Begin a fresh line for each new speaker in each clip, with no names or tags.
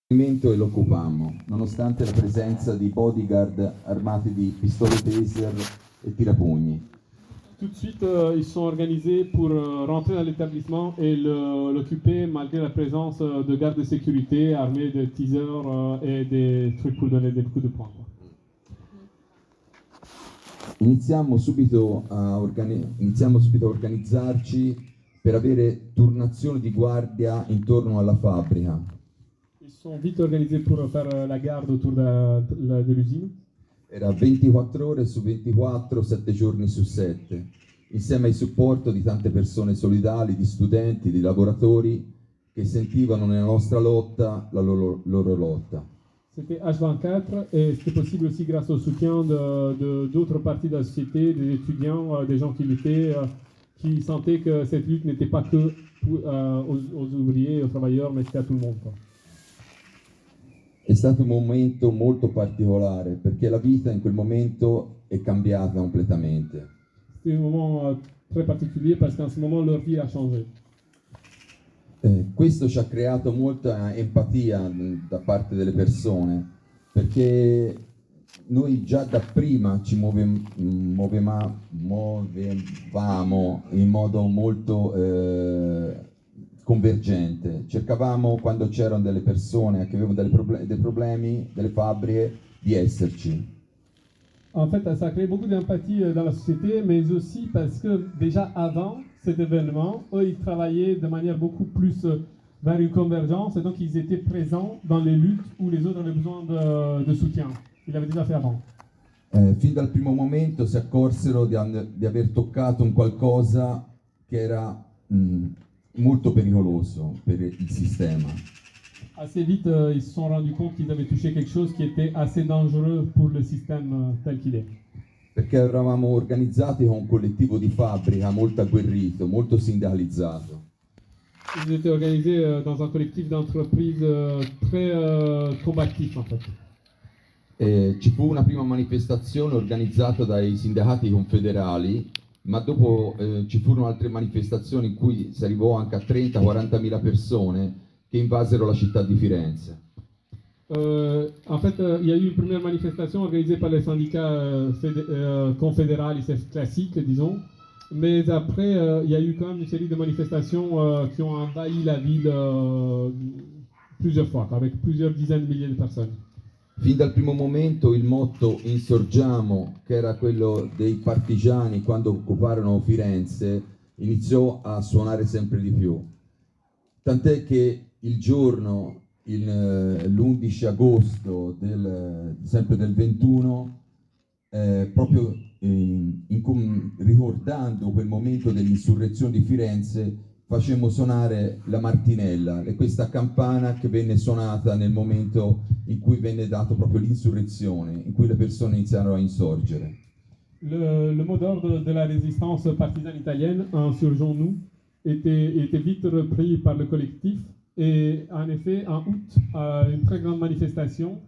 E lo occupammo, nonostante la presenza di bodyguard armati di pistole taser e tirapugni.
Tout de suite, ils se sont organisés pour rentrer dans l'établissement et l'occuper malgré la présence de gardes de sécurité armés de teasers et des trucs pour donner des coups de poing.
Iniziamo subito a organizzarci per avere turnazioni di guardia intorno alla fabbrica.
Ils se sont vite organisés pour faire la garde autour de l'usine.
Era 24 ore su 24, 7 giorni su 7, insieme al supporto di tante persone solidali, di studenti, di lavoratori che sentivano nella nostra lotta la loro lotta.
C'était H24 et c'était possible aussi grâce au soutien d'autres parties de la société, des étudiants, des gens qui luttaient, qui sentaient que cette lutte n'était pas que aux ouvriers, aux travailleurs, mais c'était à tout le monde, quoi.
È stato un momento molto particolare perché la vita in quel momento è cambiata completamente.
C'était un moment très particulier parce qu'en ce moment leur vie a changé.
Questo ci ha creato molta empatia da parte delle persone, perché noi già da prima ci muovevamo in modo molto convergente. Cercavamo, quando c'erano delle persone che avevano dei problemi, delle fabbriche, di esserci.
En fait, ça a créé beaucoup d'empathie dans la société, mais aussi parce que déjà avant cet événement, eux, ils travaillaient de manière beaucoup plus vers une convergence, et donc ils étaient présents dans les luttes où les autres avaient besoin de soutien. Ils l'avaient déjà fait avant.
Fin dal primo momento si accorsero di aver toccato un qualcosa che era molto pericoloso per il sistema.
Assez vite, ils se sont rendus compte qu'ils avaient touché quelque chose qui était assez dangereux pour le système tel qu'il est.
Perché eravamo organizzati con un collettivo di fabbrica molto agguerrito, molto sindacalizzato.
Ils étaient organisés dans un collectif d'entreprise très combatif, en fait.
Ci fu una prima manifestazione organizzata dai sindacati confederali, ma dopo ci furono altre manifestazioni in cui si arrivò anche a 30-40 mila persone che invasero la città di Firenze.
En fait, il y a eu une première manifestation organisée par les syndicats confédérales, c'est classique, disons. Mais après, il y a eu quand même une série de manifestations qui ont envahi la ville plusieurs fois, avec plusieurs dizaines de milliers de personnes.
Fin dal primo momento il motto Insorgiamo, che era quello dei partigiani quando occuparono Firenze, iniziò a suonare sempre di più. Tant'è che il giorno, l'11 agosto sempre del 21, proprio ricordando quel momento dell'insurrezione di Firenze, facemmo suonare la martinella, e questa campana che venne suonata nel momento in cui venne dato proprio l'insurrezione, in cui le persone iniziarono a insorgere.
Le mot d'ordre de la résistance partisane italienne, Insurgeons-nous, était vite repris par le collectif, et en effet, en août, une très grande manifestation,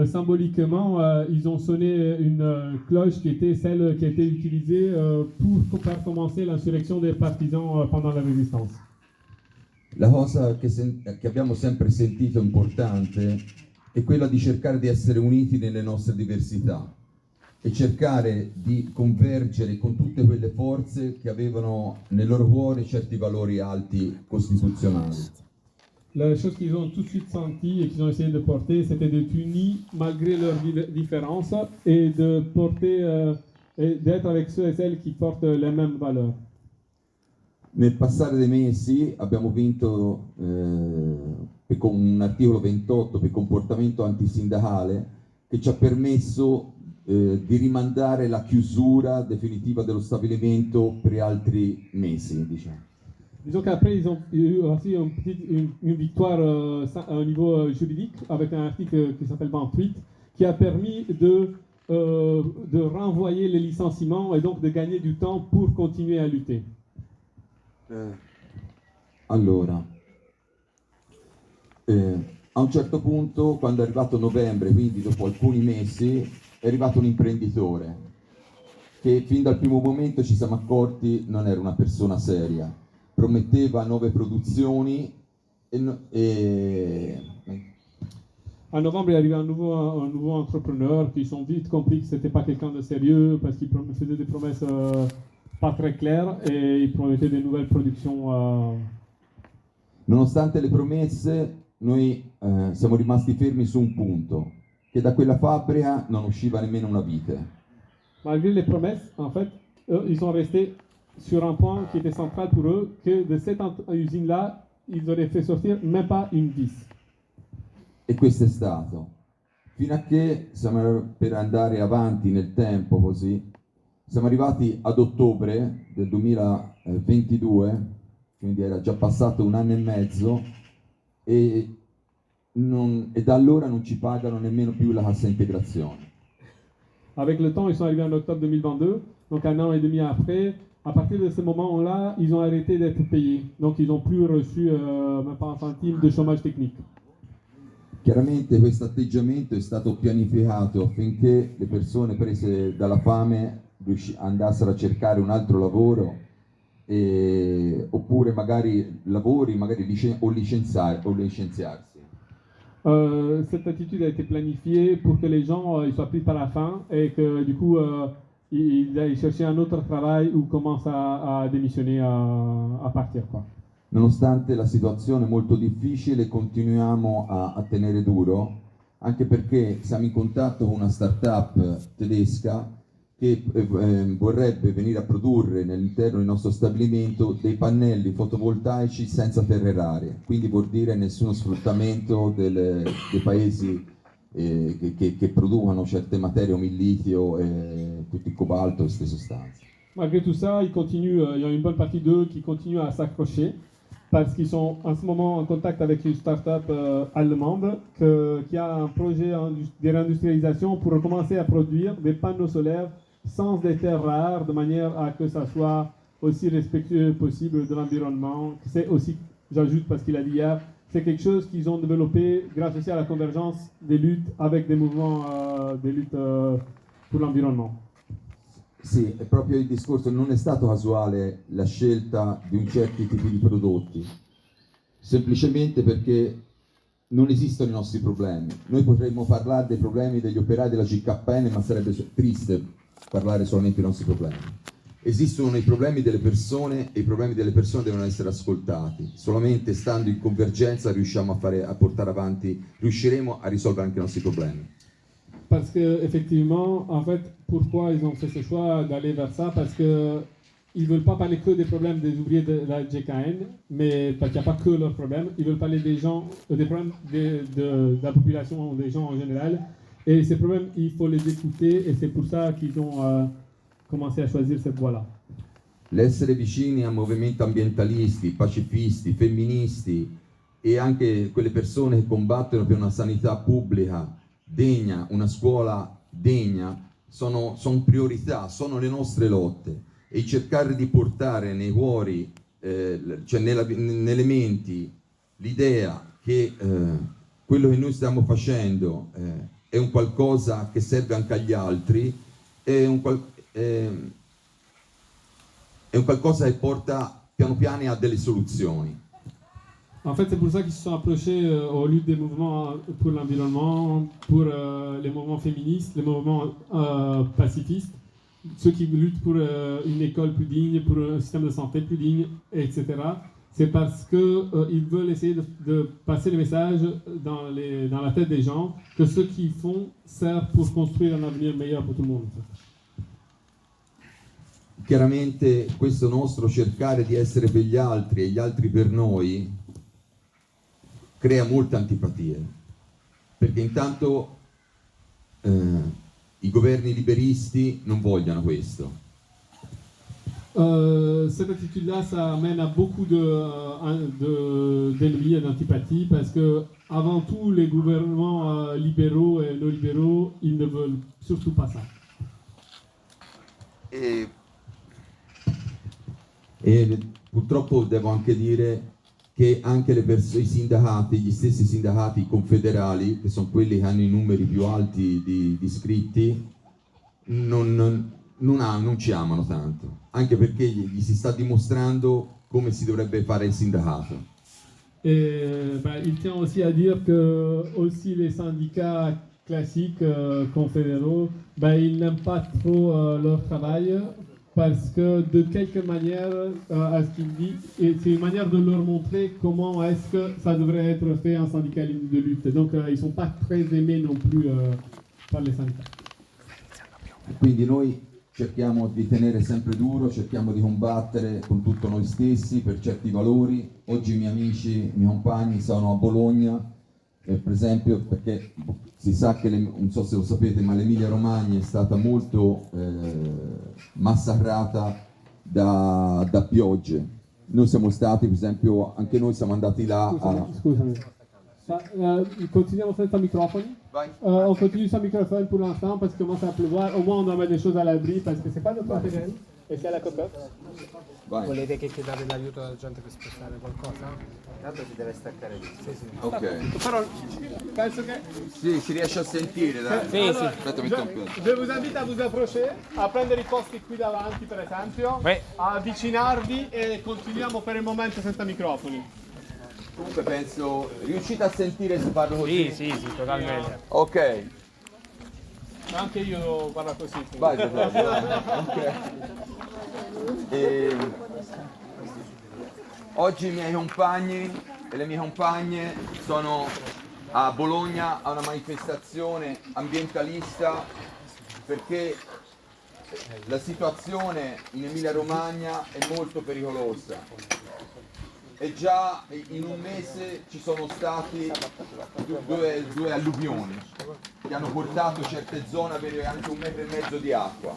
symboliquement, ils ont sonné une cloche qui était celle qui a été utilisée pour faire commencer l'insurrection des partisans pendant la résistance.
La cosa che abbiamo sempre sentito importante è quella di cercare di essere uniti nelle nostre diversità e cercare di convergere con tutte quelle forze che avevano nel loro cuore certi valori alti costituzionali.
La chose qu'ils ont tout de suite senti et qu'ils ont essayé de porter, c'était d'être unis malgré leurs différences et de porter et d'être avec ceux et celles qui portent les mêmes valeurs.
Nel passare dei mesi abbiamo vinto con un articolo 28 per comportamento antisindacale che ci ha permesso di rimandare la chiusura definitiva dello stabilimento per altri mesi, diciamo.
Disons qu'après, ils ont eu aussi une victoire au niveau juridique avec un article qui s'appelle 28 qui a permis de renvoyer les licenciements et donc de gagner du temps pour continuer à lutter.
Allora, a un certo punto, quando è arrivato novembre, quindi dopo alcuni mesi, è arrivato un imprenditore che fin dal primo momento ci siamo accorti non era una persona seria. Prometteva nuove produzioni
En novembre, il est arrivé un nouveau entrepreneur qui ont vite compris que c'était pas quelqu'un de sérieux parce qu'il faisait des promesses pas très claires et il promettait des nouvelles productions.
Nonostante le promesse, noi siamo rimasti fermi su un punto, che da quella fabbrica non usciva nemmeno una vite.
Malgré les promesses, en fait, eux, ils sont restés sur un point qui était central pour eux, que de cette usine-là, ils auraient fait sortir même pas une vis.
E questo è stato. Fino a che siamo per andare avanti nel tempo così, siamo arrivati ad ottobre del 2022, quindi era già passato un anno e mezzo, e da allora non ci pagano nemmeno più la cassa integrazione.
Avec le temps, ils sont arrivés en octobre 2022, donc un an et demi après. À partir de ce moment-là, ils ont arrêté d'être payés. Donc, ils n'ont plus reçu même pas un centime de chômage technique.
Chiaramente questo atteggiamento è stato pianificato affinché le persone prese dalla fame andassero a cercare un altro lavoro oppure magari lavori, magari licenziarsi.
Cette attitude a été planifiée pour que les gens ils soient pris par la faim et que du coup ils aillent chercher un autre travail ou commencent à démissionner, à partir, quoi.
Nonostante la situazione molto difficile, continuiamo a tenere duro, anche perché siamo in contatto con una startup tedesca che vorrebbe venire a produrre all'interno del nostro stabilimento dei pannelli fotovoltaici senza terre rare, quindi vuol dire nessuno sfruttamento dei paesi che producono certe materie come il litio, tutto il cobalto, queste sostanze.
Malgré tout ça, ils continuent, il y a une bonne partie d'eux qui continuent à s'accrocher parce qu'ils sont en ce moment en contact avec une start-up allemande qui a un projet de réindustrialisation pour recommencer à produire des panneaux solaires sans des terres rares, de manière à que ça soit aussi respectueux possible de l'environnement. C'est aussi, j'ajoute parce qu'il a dit hier, c'est quelque chose qu'ils ont développé grâce aussi à la convergence des luttes avec des mouvements, des luttes pour l'environnement.
Sì, è proprio il discorso, non è stato casuale la scelta di un certo tipi di prodotti, semplicemente perché non esistono i nostri problemi. Noi potremmo parlare dei problemi degli operai della GKN, ma sarebbe triste parlare solamente dei nostri problemi. Esistono i problemi delle persone e i problemi delle persone devono essere ascoltati. Solamente stando in convergenza riusciremo a portare avanti, riusciremo a risolvere anche i nostri problemi.
Parce que effectivement, en fait, pourquoi ils ont fait ce choix d'aller vers ça? Parce que ils veulent pas parler que des problèmes des ouvriers de la GKN, mais parce qu'il n'y a pas que leurs problèmes. Ils veulent parler des gens, des problèmes de la population, des gens en général. Et ces problèmes, il faut les écouter, et c'est pour ça qu'ils ont commencé à choisir cette voie-là.
L'essere vicini a movimenti ambientalisti, pacifisti, femministi e anche quelle persone che combattono per una sanità pubblica degna, una scuola degna, sono priorità, sono le nostre lotte, e cercare di portare nei cuori, cioè nelle menti, l'idea che quello che noi stiamo facendo è un qualcosa che serve anche agli altri, è un qualcosa che porta piano piano a delle soluzioni.
En fait, c'est pour ça qu'ils se sont approchés aux luttes des mouvements pour l'environnement, pour les mouvements féministes, les mouvements pacifistes, ceux qui luttent pour une école plus digne, pour un système de santé plus digne, etc. C'est parce qu'ils veulent essayer de passer le message dans la tête des gens que ce qu'ils font sert pour construire un avenir meilleur pour tout le monde.
Chiaramente questo nostro cercare di essere per gli altri e gli altri per noi crea molte antipatie, perché intanto i governi liberisti non vogliono questo.
Cette attitude-là, ça amène à beaucoup d'ennemis et d'antipathie, parce que avant tout, les gouvernements libéraux et non libéraux, ils ne veulent surtout pas ça.
E purtroppo devo anche dire che anche i sindacati, gli stessi sindacati confederali, che sono quelli che hanno i numeri più alti di iscritti, non ci amano tanto, anche perché gli si sta dimostrando come si dovrebbe fare il sindacato.
Et il tient aussi à dire que aussi les syndicats classiques confédéraux, ils n'aiment pas trop leur travail parce que de quelque manière, à ce qu'il dit, et c'est une manière de leur montrer comment est-ce que ça devrait être fait un syndicalisme de lutte. Donc ils ne sont pas très aimés non plus par les syndicats.
Quindi noi cerchiamo di tenere sempre duro, cerchiamo di combattere con tutto noi stessi per certi valori. Oggi i miei amici, i miei compagni sono a Bologna, per esempio, perché si sa che, non so se lo sapete, ma l'Emilia Romagna è stata molto massacrata da piogge. Noi siamo stati, per esempio, anche noi siamo andati là a...
Scusami. Continuons sans microphone. On continue sans microphone pour l'instant parce qu'il commence à pleuvoir. Au moins on doit mettre des choses à l'abri parce que c'est pas notre matériel e c'est la cocotte.
Volete che chiedate l'aiuto alla gente per spostare qualcosa? Tanto si deve staccare lì. Sì.
Ok.
Però penso che...
Sì, si riesce a sentire, dai.
Sì, sì.
Aspetta, metto un po'.
Je vous invite à vous approcher, a prendere i posti qui davanti per esempio,
Oui.
a avvicinarvi e continuiamo per il momento senza microfoni.
Comunque penso, riuscite a sentire se parlo così?
Sì, totalmente.
Ok,
Anche io parlo così.
vai ok. E... Oggi i miei compagni e le mie compagne sono a Bologna a una manifestazione ambientalista perché la situazione in Emilia Romagna è molto pericolosa. E già in un mese ci sono stati due alluvioni che hanno portato certe zone a avere anche 1,5 metri di acqua.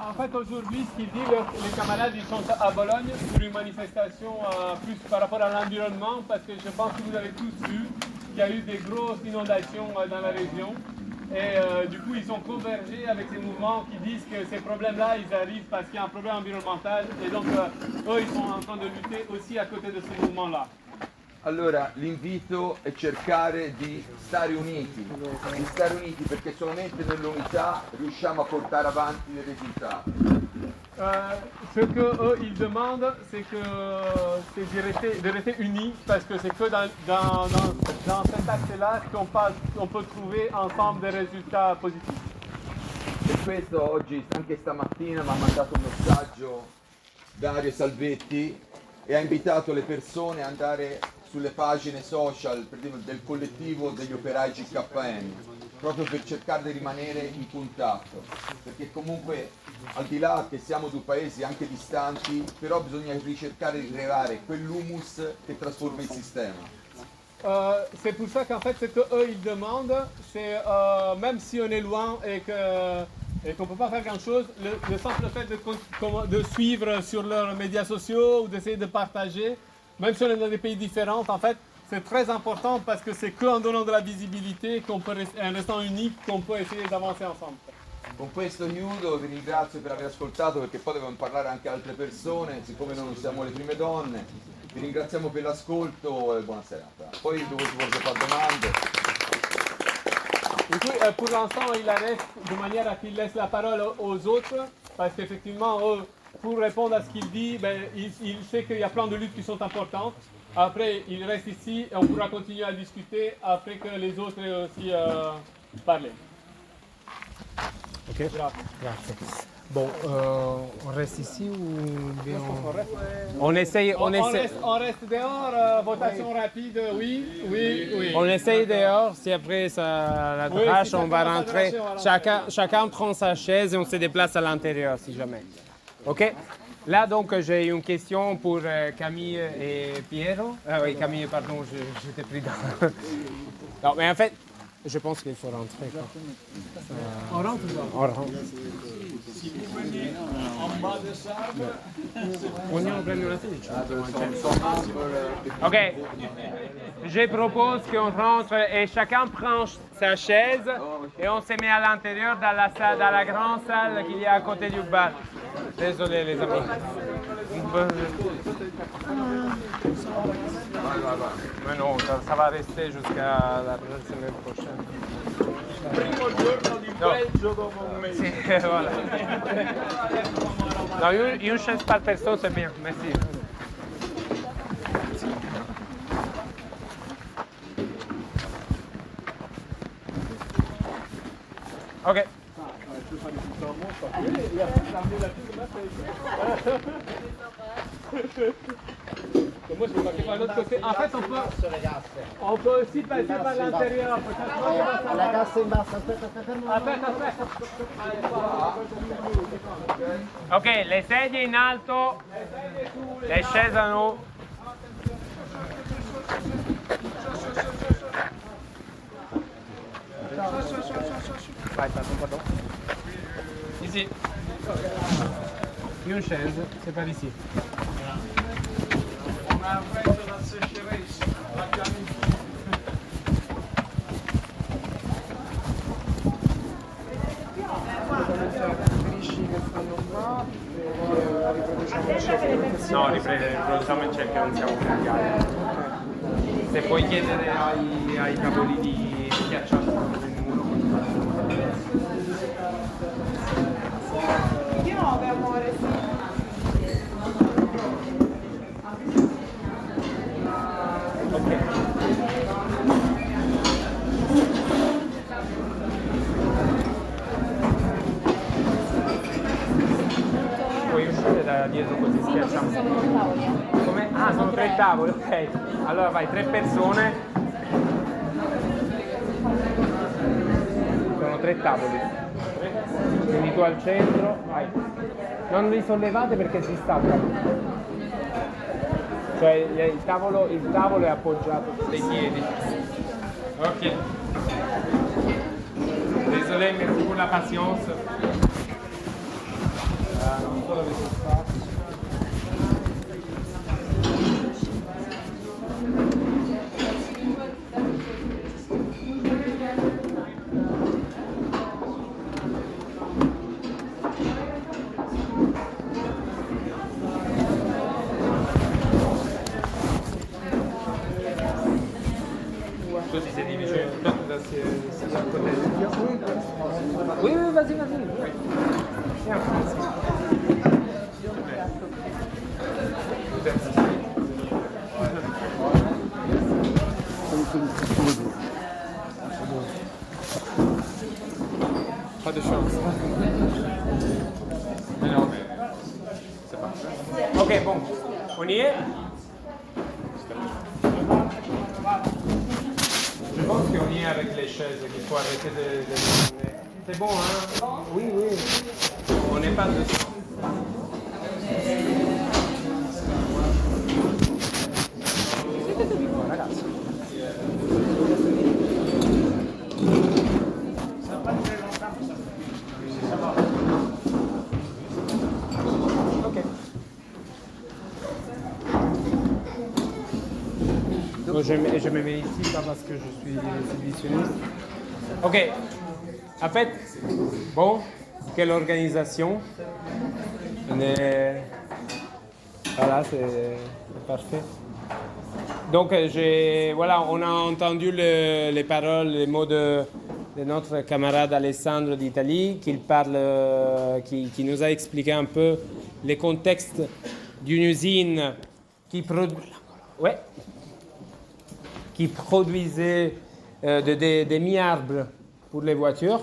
En fait, aujourd'hui, ce qu'il dit, les camarades ils sont à Bologne pour une manifestation plus par rapport à l'environnement, parce que je pense que vous avez tous vu qu'il y a eu des grosses inondations dans la région. Et du coup, ils ont convergé avec ces mouvements qui disent que ces problèmes-là, ils arrivent parce qu'il y a un problème environnemental. Et donc, eux, ils sont en train de lutter aussi à côté de ces mouvements-là.
Allora l'invito è cercare di stare uniti perché solamente nell'unità riusciamo a portare avanti dei risultati.
Ce que eux ils demandent, c'est de rester unis parce que c'est que dans cet axe-là qu'on peut trouver ensemble des résultats positifs.
Per questo oggi, anche stamattina, mi ha mandato un messaggio Dario Salvetti e ha invitato le persone ad andare sulle pagine social del collettivo degli operai GKN, proprio per cercare di rimanere in contatto, perché comunque al di là che siamo due paesi anche distanti, però bisogna ricercare di creare quell'humus che trasforma il sistema.
C'est pour ça qu'en fait ce qu'eux ils demandent, c'est même si on est loin et qu'on ne peut pas faire grand chose, le simple fait de suivre sur leurs médias sociaux ou d'essayer de partager, même si on est dans des pays différents, en fait, c'est très important parce que c'est qu'en donnant de la visibilité, en restant unique, qu'on peut essayer d'avancer ensemble.
Con questo chiudo, vi ringrazio per aver ascoltato perché poi devono parlare anche altre persone, siccome noi non siamo le prime donne. Vi ringraziamo per l'ascolto e buona serata. Poi dopo si possono fare domande.
Du coup, pour l'instant, il reste de manière à qu'il laisse la parole aux autres, parce qu'effectivement, pour répondre à ce qu'il dit, il sait qu'il y a plein de luttes qui sont importantes. Après, il reste ici et on pourra continuer à discuter après que les autres aient aussi parlé.
Ok, grazie. Bon, on reste ici ou bien on essaye
On reste dehors, votation rapide, oui.
On essaye dehors, si après ça la
Oui,
drache,
si ça
on va
commence à
rentrer.
dracher, on va
Chacun prend sa chaise et on se déplace à l'intérieur si jamais. Ok? Là donc j'ai une question pour Camille et Piero. Ah oui, Camille, pardon, je t'ai pris dans... Non, mais en fait, je pense qu'il faut rentrer. Quoi.
On rentre.
On rentre.
Si vous venez en bas de Sarbre,
Ognuno prende una sedia. Ok, je propose qu'on rentre et chacun prend sa chaise et on se met à l'intérieur dans la salle, dans la grande salle qu'il y a à côté du bar. Désolé les amis. Mais non, ça va rester jusqu'à la semaine prochaine.
primo giorno di Belgio dopo un mese.
Sì, voilà. No, une chaise par personne, c'est bien. Merci. Ok. Moi, je vais passer par l'autre côté. En fait, on peut aussi passer par l'intérieur.
La cassa in basso, aspetta.
Ok, le sedie in alto, le scesano. Vai, pardon. Ici. Une chaise, c'est par ici. No, riproduciamo il cerchio, non siamo cambiati. Se puoi chiedere ai tavolini di schiacciare il muro.
Di 9 amore, sì.
Puoi uscire da dietro così schiacciamo. Come? Ah, sono 3 tavoli, ok. Allora vai, 3 persone. Sono 3 tavoli. Quindi tu al centro, vai. Non li sollevate perché si staccano. Cioè il tavolo è appoggiato sui piedi. Ok. Désolé, merci pour la patience. Non solo avete spazio. Tu ti siedi vicino, si à côté. Oui, vas-y. Viens. Pas de chance. Mais non, mais c'est pas. Ok, bon, on y est. Je pense qu'on y est avec les chaises, qu'il faut arrêter de... C'est bon, hein? Oui. On n'est pas dessus. Ragazzi. Ok. Bon, je me mets ici, pas parce que je suis exhibitionniste. Ok. En fait, bon, quelle organisation. Voilà, c'est parfait. Donc, voilà, on a entendu les paroles, les mots de notre camarade Alessandro d'Italie, qui nous a expliqué un peu les contextes d'une usine qui produisait des mi-arbres pour les voitures,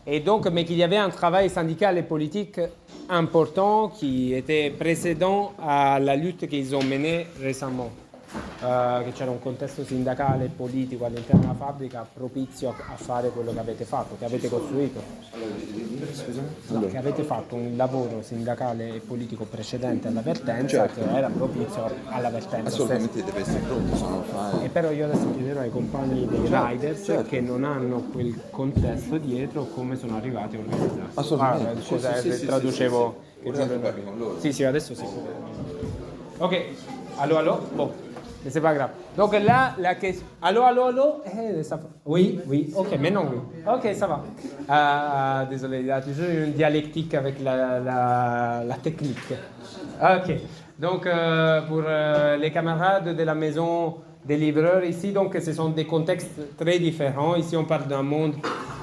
et donc, mais qu'il y avait un travail syndical et politique important qui était précédent à la lutte qu'ils ont menée récemment. Che c'era un contesto sindacale e politico all'interno della fabbrica propizio a fare quello che avete fatto, che avete costruito. No, che avete fatto un lavoro sindacale e politico precedente alla vertenza, che era propizio alla vertenza.
Assolutamente deve essere pronto, se non fa...
E però io adesso chiederò ai compagni dei riders che non hanno quel contesto dietro come sono arrivati a organizzarsi.
Assolutamente.
Scusa,
Sì,
traducevo.
parli con loro.
Sì, adesso sì. Ok, allô, bon. Mais c'est pas grave. Donc là, la question... Allô. Oui, ok, maintenant oui. Ok, ça va. Désolé, il y a toujours une dialectique avec la technique. Ok, donc pour les camarades de la maison des livreurs ici, donc ce sont des contextes très différents. Ici, on parle d'un monde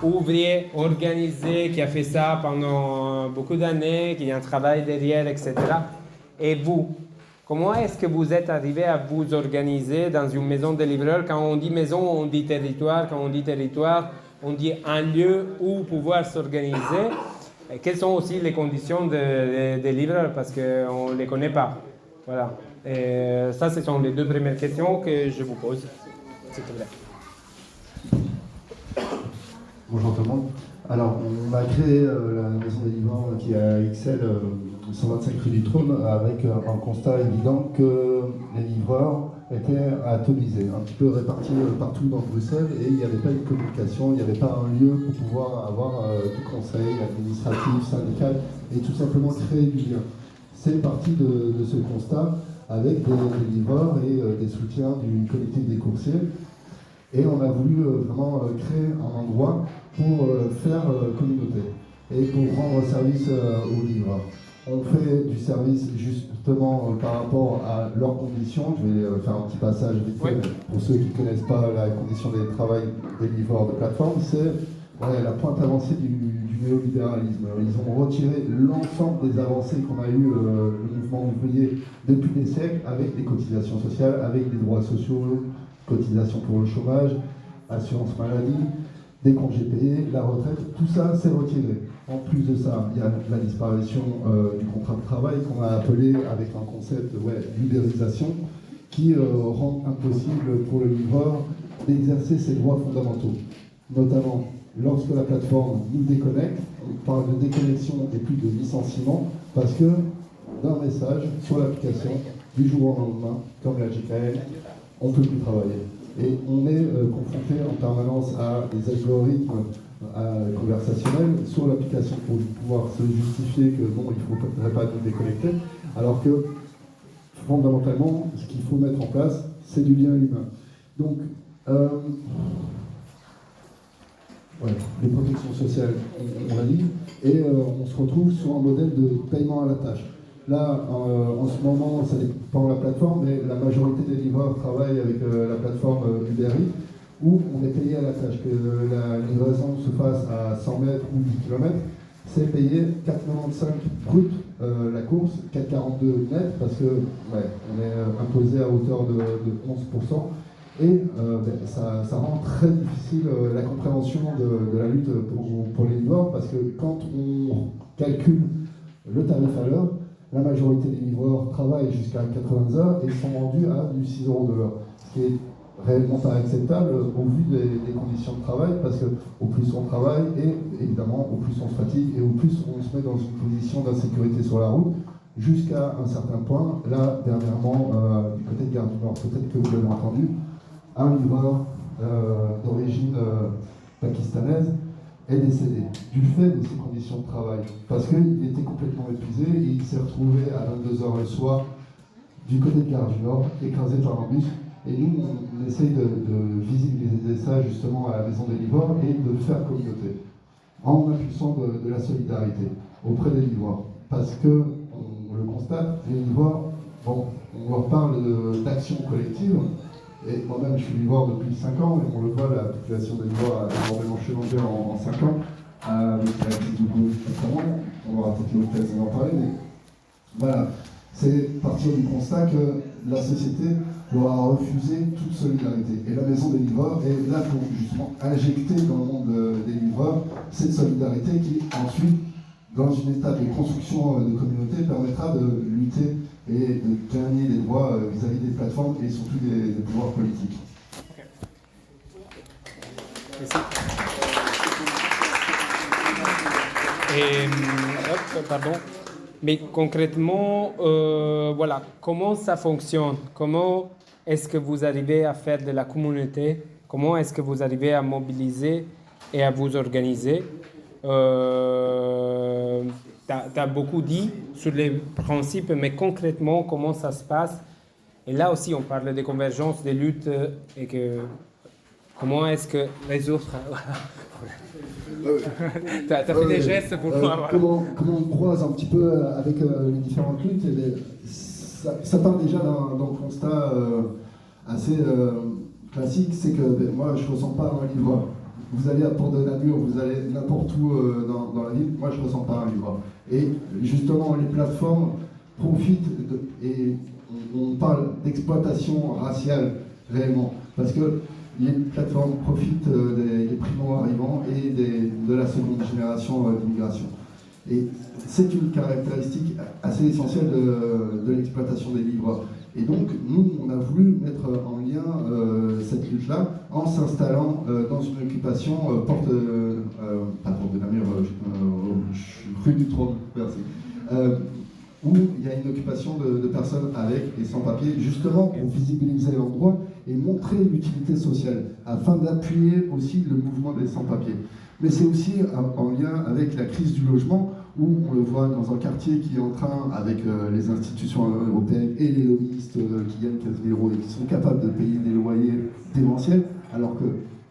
ouvrier, organisé, qui a fait ça pendant beaucoup d'années, qui a un travail derrière, etc. Et vous, comment est-ce que vous êtes arrivé à vous organiser dans une maison de livreurs? Quand on dit maison, on dit territoire. Quand on dit territoire, on dit un lieu où pouvoir s'organiser. Et quelles sont aussi les conditions des livreurs parce qu'on ne les connaît pas. Voilà. Et ça, ce sont les deux premières questions que je vous pose, s'il te plaît.
Bonjour tout le monde. Alors, on a créé la maison des livreurs qui est à Ixelles, 125 rue du Trône, avec un constat évident que les livreurs étaient atomisés, un petit peu répartis partout dans Bruxelles, et il n'y avait pas de communication, il n'y avait pas un lieu pour pouvoir avoir du conseil administratif, syndical, et tout simplement créer du lien. C'est parti de ce constat avec des livreurs et des soutiens du collectif des coursiers. Et on a voulu vraiment créer un endroit pour faire communauté et pour rendre service aux livreurs. On fait du service justement par rapport à leurs conditions. Je vais faire un petit passage vite fait pour ceux qui ne connaissent pas la condition des travail des livreurs de plateforme. C'est la pointe avancée du néolibéralisme. Ils ont retiré l'ensemble des avancées qu'on a eu le mouvement ouvrier depuis des siècles avec des cotisations sociales, avec des droits sociaux, cotisation pour le chômage, assurance maladie, des congés payés, la retraite, tout ça c'est retiré. En plus de ça, il y a la disparition du contrat de travail qu'on a appelé avec un concept libérisation qui rend impossible pour le livreur d'exercer ses droits fondamentaux. Notamment lorsque la plateforme nous déconnecte, on parle de déconnexion et plus de licenciement parce que d'un message sur l'application du jour au lendemain, comme la GKL, on ne peut plus travailler. Et on est confronté en permanence à des algorithmes conversationnels sur l'application pour pouvoir se justifier que non, il ne faudrait pas nous déconnecter, alors que fondamentalement, ce qu'il faut mettre en place, c'est du lien humain. Donc, les protections sociales, on l'a dit, et on se retrouve sur un modèle de paiement à la tâche. Là, en ce moment, ça dépend de la plateforme, mais la majorité des livreurs travaillent avec la plateforme Uber Eats, où on est payé à la tâche. Que la livraison se fasse à 100 mètres ou 10 km, c'est payé 4,95 brut la course, 4,42 net, parce que on est imposé à hauteur de 11%. Et ça rend très difficile la compréhension de la lutte pour les livreurs, parce que quand on calcule le tarif à l'heure, la majorité des livreurs travaillent jusqu'à 80 heures et sont rendus à du 6 € de l'heure. Ce qui est réellement pas acceptable au vu des conditions de travail, parce qu'au plus on travaille, et évidemment au plus on se fatigue, et au plus on se met dans une position d'insécurité sur la route, jusqu'à un certain point. Là, dernièrement, du côté de Gare du Nord, peut-être que vous l'avez entendu, un livreur d'origine pakistanaise est décédé du fait de ses conditions de travail, parce qu'il était complètement épuisé et il s'est retrouvé à 22 h le soir du côté de Gare du Nord, écrasé par un bus. Et nous, on essaye de visibiliser ça justement à la maison des livreurs et de faire communauté en impulsant de la solidarité auprès des livreurs, parce que on le constate, les livreurs, on leur parle d'action collective. Et moi-même, je suis livreur depuis 5 ans, et on le voit, la population des livreurs a énormément changé en 5 ans, avec la crise du Covid notamment. On aura peut-être l'occasion d'en parler, mais voilà, c'est partir du constat que la société leur a refusé toute solidarité. Et la maison des livreurs est là pour justement injecter dans le monde des livreurs cette solidarité qui, ensuite, dans une étape de construction de communauté, permettra de lutter et de gagner des droits vis-à-vis des plateformes et surtout des pouvoirs politiques.
Okay. Merci. Et, pardon. Mais concrètement, voilà, comment ça fonctionne? Comment est-ce que vous arrivez à faire de la communauté? Comment est-ce que vous arrivez à mobiliser et à vous organiser? Tu as beaucoup dit sur les principes, mais concrètement, comment ça se passe? Et là aussi, on parle des convergences, des luttes, et que comment est-ce que les autres... tu as fait des gestes pour moi. Voilà.
Comment on croise un petit peu avec les différentes luttes, ça part déjà d'un constat assez classique, c'est que moi je ne ressens pas un livreur. Vous allez à Port-de-Namur, vous allez n'importe où dans la ville, moi je ne ressens pas un livreur. Et justement, les plateformes profitent, et on parle d'exploitation raciale réellement. Parce que les plateformes profitent des primo-arrivants et de la seconde génération d'immigration. Et c'est une caractéristique assez essentielle de l'exploitation des livreurs. Et donc, nous, on a voulu mettre en lien cette lutte-là en s'installant dans une occupation pas porte de Namur, je suis rue du Trône, merci. Où il y a une occupation de personnes avec et sans papier, justement pour visibiliser l'endroit et montrer l'utilité sociale, afin d'appuyer aussi le mouvement des sans-papiers. Mais c'est aussi en lien avec la crise du logement, où on le voit dans un quartier qui est en train, avec les institutions européennes et les lobbyistes qui gagnent 15 000 € et qui sont capables de payer des loyers démentiels, alors que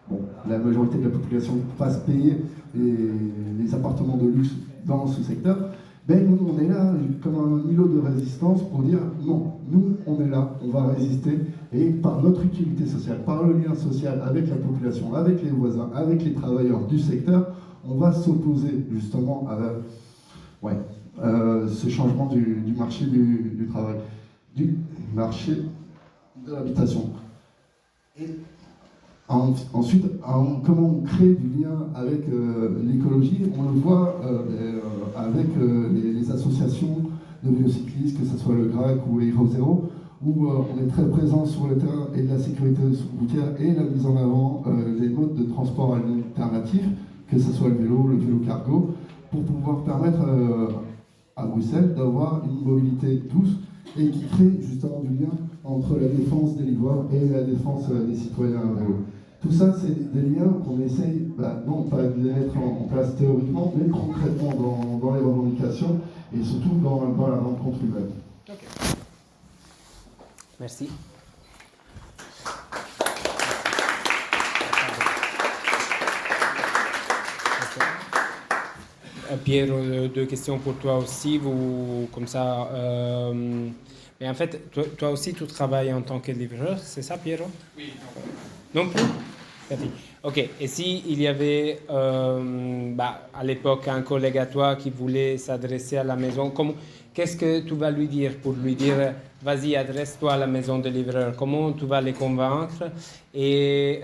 bon, la majorité de la population passe payer les appartements de luxe dans ce secteur. Ben nous, on est là comme un îlot de résistance pour dire non, nous, on est là, on va résister, et par notre utilité sociale, par le lien social avec la population, avec les voisins, avec les travailleurs du secteur, on va s'opposer justement à ce changement du marché du travail, du marché de l'habitation. Et ensuite, comment on crée du lien avec l'écologie, on le voit avec les associations de vélocyclistes, que ce soit le GRAC ou Hero Zero, où on est très présent sur le terrain et de la sécurité routière et la mise en avant des modes de transport alternatifs, que ce soit le vélo cargo, pour pouvoir permettre à Bruxelles d'avoir une mobilité douce et qui crée justement du lien entre la défense des livreurs et la défense des citoyens à vélo. Tout ça, c'est des liens qu'on essaye, non pas de les mettre en place théoriquement, mais concrètement dans les revendications et surtout dans la rencontre humaine.
Okay. Merci. Pierre, deux questions pour toi aussi. Vous, comme ça. Mais en fait, toi aussi, tu travailles en tant que livreur, c'est ça, Piero?
Oui.
Non plus. Ok. Et si il y avait à l'époque un collègue à toi qui voulait s'adresser à la maison, qu'est-ce que tu vas lui dire pour lui dire vas-y, adresse-toi à la maison de livreur? Comment tu vas les convaincre? Et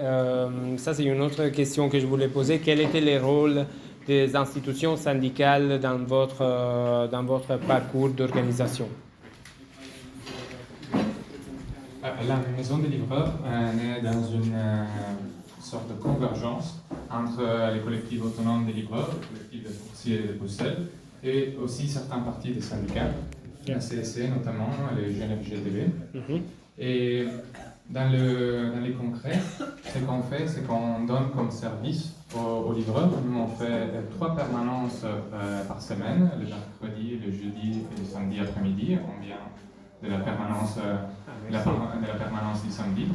ça, c'est une autre question que je voulais poser. Quel était le rôle des institutions syndicales dans votre parcours d'organisation?
La maison des livreurs est dans une sorte de convergence entre les collectifs autonomes des livreurs, les collectifs des coursiers de Bruxelles, et aussi certains partis des syndicats, la CSC notamment, les GNFGTB. Et dans les concrets, ce qu'on fait, c'est qu'on donne comme service aux livreurs. Nous, on fait 3 permanences par semaine, le mercredi, le jeudi et le samedi après-midi. On vient de la permanence, de la permanence du samedi.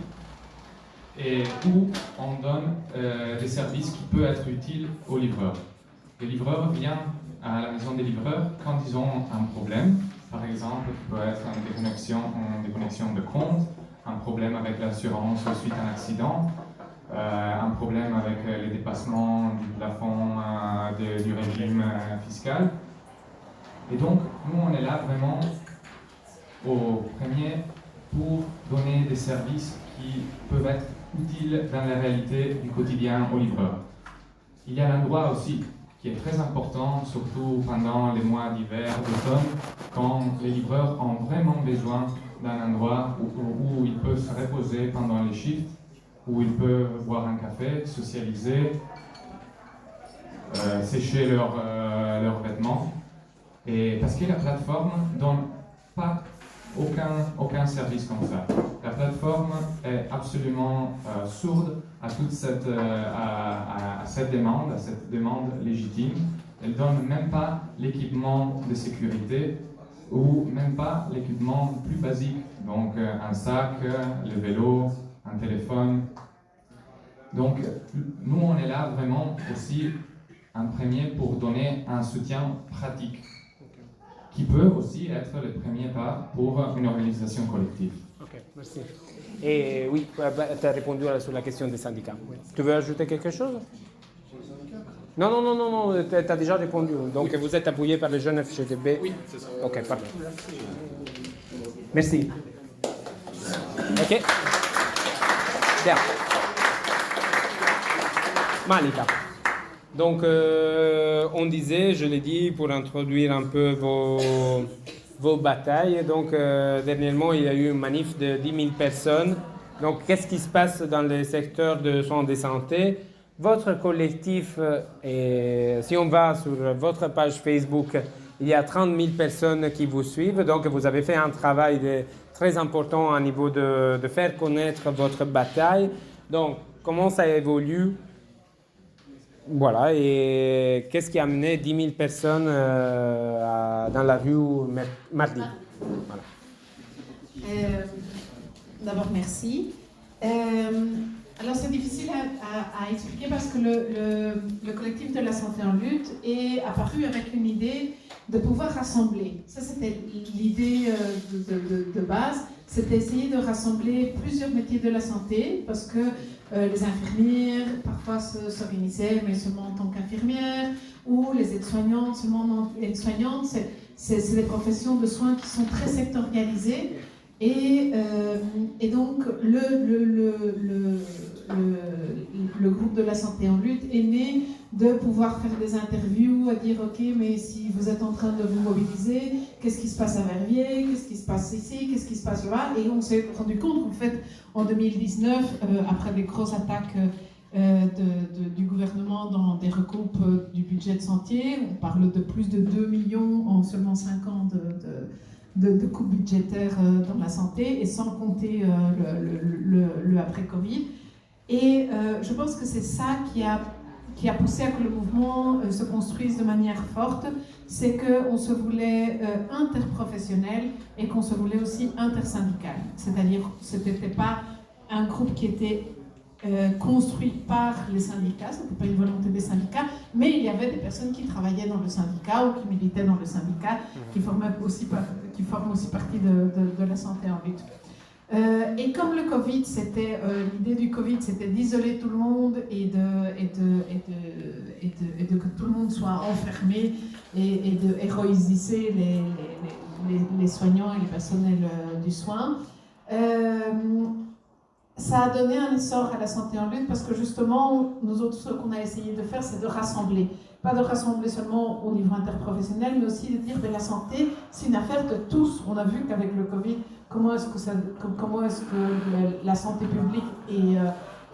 Et où on donne des services qui peuvent être utiles aux livreurs. Les livreurs viennent à la maison des livreurs quand ils ont un problème. Par exemple, il peut être une déconnexion de compte, un problème avec l'assurance suite à un accident, un problème avec les dépassements du plafond du régime fiscal. Et donc, nous, on est là vraiment au premier pour donner des services qui peuvent être utiles dans la réalité du quotidien aux livreurs. Il y a l'endroit aussi qui est très important, surtout pendant les mois d'hiver, d'automne, quand les livreurs ont vraiment besoin d'un endroit où ils peuvent se reposer pendant les shifts, où ils peuvent boire un café, socialiser, sécher leurs vêtements. Et parce que la plateforme ne donne pas aucun service comme ça. La plateforme est absolument sourde à toute cette demande légitime. Elle ne donne même pas l'équipement de sécurité ou même pas l'équipement plus basique, donc un sac, le vélo, un téléphone. Donc nous, on est là vraiment aussi en premier pour donner un soutien pratique qui peut aussi être le premier pas pour une organisation collective.
Ok, merci. Et oui, tu as répondu sur la question des syndicats. Oui. Tu veux ajouter quelque chose? Non, tu as déjà répondu. Donc vous êtes appuyé par les jeunes FGTB?
Oui, c'est ça.
Ok, parfait. Merci. Ok. Bien. Malika. Donc, on disait, je l'ai dit, pour introduire un peu vos batailles. Donc, dernièrement, il y a eu une manif de 10 000 personnes. Donc, qu'est-ce qui se passe dans le secteur de soins de santé? Votre collectif, si on va sur votre page Facebook, il y a 30 000 personnes qui vous suivent. Donc, vous avez fait un travail très important au niveau de faire connaître votre bataille. Donc, comment ça évolue? Voilà, et qu'est-ce qui a amené 10 000 personnes dans la rue mardi? Voilà.
D'abord, merci. Alors, c'est difficile à expliquer parce que le collectif de la santé en lutte est apparu avec une idée de pouvoir rassembler. Ça, c'était l'idée de base. C'était essayer de rassembler plusieurs métiers de la santé parce que les infirmières, parfois s'organisaient, mais seulement en tant qu'infirmières, ou les aides-soignantes, seulement en aides-soignantes. C'est des professions de soins qui sont très sectorialisées. Et donc, le groupe de la santé en lutte est né de pouvoir faire des interviews, à dire ok, mais si vous êtes en train de vous mobiliser, qu'est-ce qui se passe à Verviers, qu'est-ce qui se passe ici, qu'est-ce qui se passe là? Et on s'est rendu compte qu'en fait, en 2019, après les grosses attaques du gouvernement dans des recoupes du budget de santé, on parle de plus de 2 millions en seulement 5 ans de coupes budgétaires dans la santé, et sans compter le après-Covid. Et je pense que c'est ça qui a poussé à que le mouvement se construise de manière forte, c'est qu'on se voulait interprofessionnel et qu'on se voulait aussi intersyndical. C'est-à-dire que ce n'était pas un groupe qui était construit par les syndicats, ce n'était pas une volonté des syndicats, mais il y avait des personnes qui travaillaient dans le syndicat ou qui militaient dans le syndicat, qui forment aussi partie de la santé en lutte. Et comme le Covid, l'idée du Covid, c'était d'isoler tout le monde et de que tout le monde soit enfermé et de héroïser les soignants et les personnels du soin. Ça a donné un essor à la santé en lutte parce que justement, nous autres, ce qu'on a essayé de faire, c'est de rassembler. Pas de rassembler seulement au niveau interprofessionnel, mais aussi de dire que la santé, c'est une affaire de tous. On a vu qu'avec le Covid, comment est-ce que la santé publique et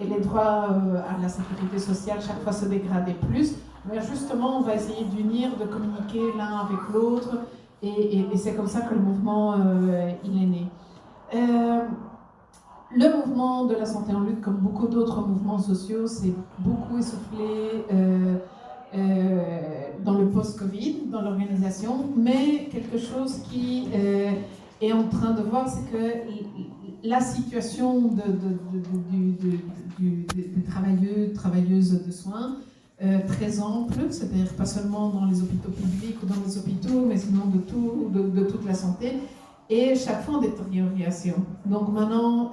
les droits à la sécurité sociale chaque fois se dégradaient plus. Mais justement, on va essayer d'unir, de communiquer l'un avec l'autre, et c'est comme ça que le mouvement il est né. Le mouvement de la santé en lutte, comme beaucoup d'autres mouvements sociaux, s'est beaucoup essoufflé dans le post-Covid, dans l'organisation, mais quelque chose qui est en train de voir, c'est que la situation des travailleuses de soins très ample, c'est-à-dire pas seulement dans les hôpitaux publics ou dans les hôpitaux, mais sinon de toute la santé, et chaque fois en détérioration. Donc maintenant,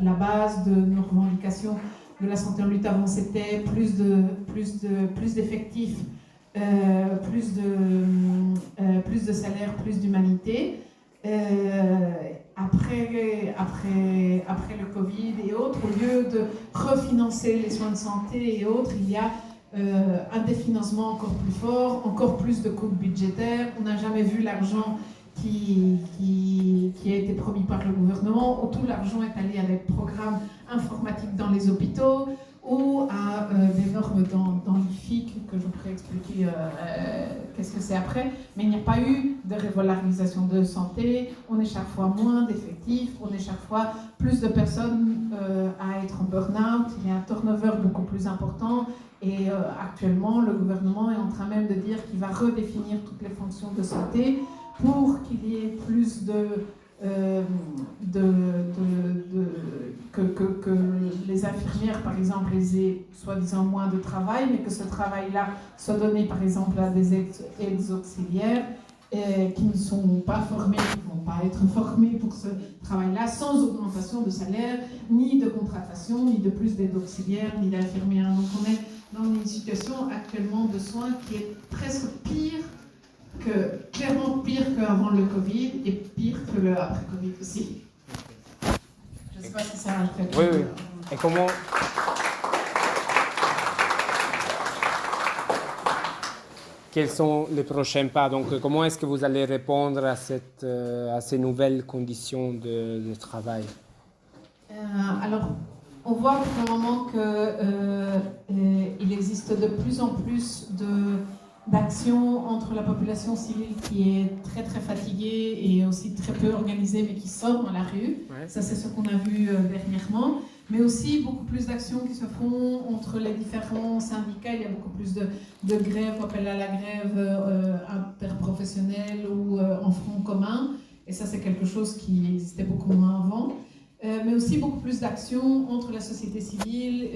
la base de nos revendications de la santé en lutte avant, c'était plus d'effectifs, plus de salaire, plus d'humanité. Après le Covid et autres, au lieu de refinancer les soins de santé et autres, il y a un définancement encore plus fort, encore plus de coupes budgétaires. On n'a jamais vu l'argent qui a été promis par le gouvernement, où tout l'argent est allé à des programmes informatiques dans les hôpitaux ou à des normes dans l'IFIC, que je pourrais expliquer qu'est-ce que c'est après. Mais il n'y a pas eu de revalorisation de santé, on est chaque fois moins d'effectifs, on est chaque fois plus de personnes à être en burn-out, il y a un turnover beaucoup plus important. Et actuellement, le gouvernement est en train même de dire qu'il va redéfinir toutes les fonctions de santé pour qu'il y ait plus que les infirmières, par exemple, aient soi-disant moins de travail, mais que ce travail-là soit donné, par exemple, à des aides auxiliaires qui ne sont pas formés, qui ne vont pas être formés pour ce travail-là, sans augmentation de salaire, ni de contratation, ni de plus d'aides auxiliaires, ni d'infirmières. Donc on est dans une situation actuellement de soins qui est presque clairement pire qu'avant le Covid et pire que le après-Covid aussi. Je ne sais pas si ça a un
Oui. Et comment quels sont les prochains pas? Donc, comment est-ce que vous allez répondre à ces nouvelles conditions de travail?
Alors, on voit pour le moment qu'il existe de plus en plus d'actions entre la population civile qui est très très fatiguée et aussi très peu organisée, mais qui sort dans la rue.
Ouais.
Ça, c'est ce qu'on a vu dernièrement. Mais aussi beaucoup plus d'actions qui se font entre les différents syndicats. Il y a beaucoup plus de grèves, appel à la grève interprofessionnelle ou en front commun. Et ça, c'est quelque chose qui existait beaucoup moins avant. Mais aussi beaucoup plus d'actions entre la société civile,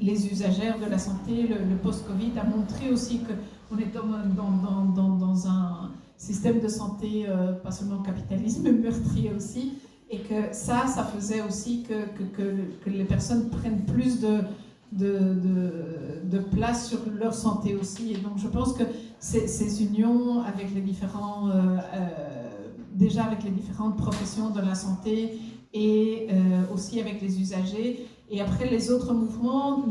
les usagères de la santé. Le post-Covid a montré aussi qu'on est dans un système de santé, pas seulement capitalisme, meurtrier aussi, et que ça faisait aussi que les personnes prennent plus de place sur leur santé aussi. Et donc je pense que ces unions avec les différents, déjà avec les différentes professions de la santé, et aussi avec les usagers. Et après, les autres mouvements,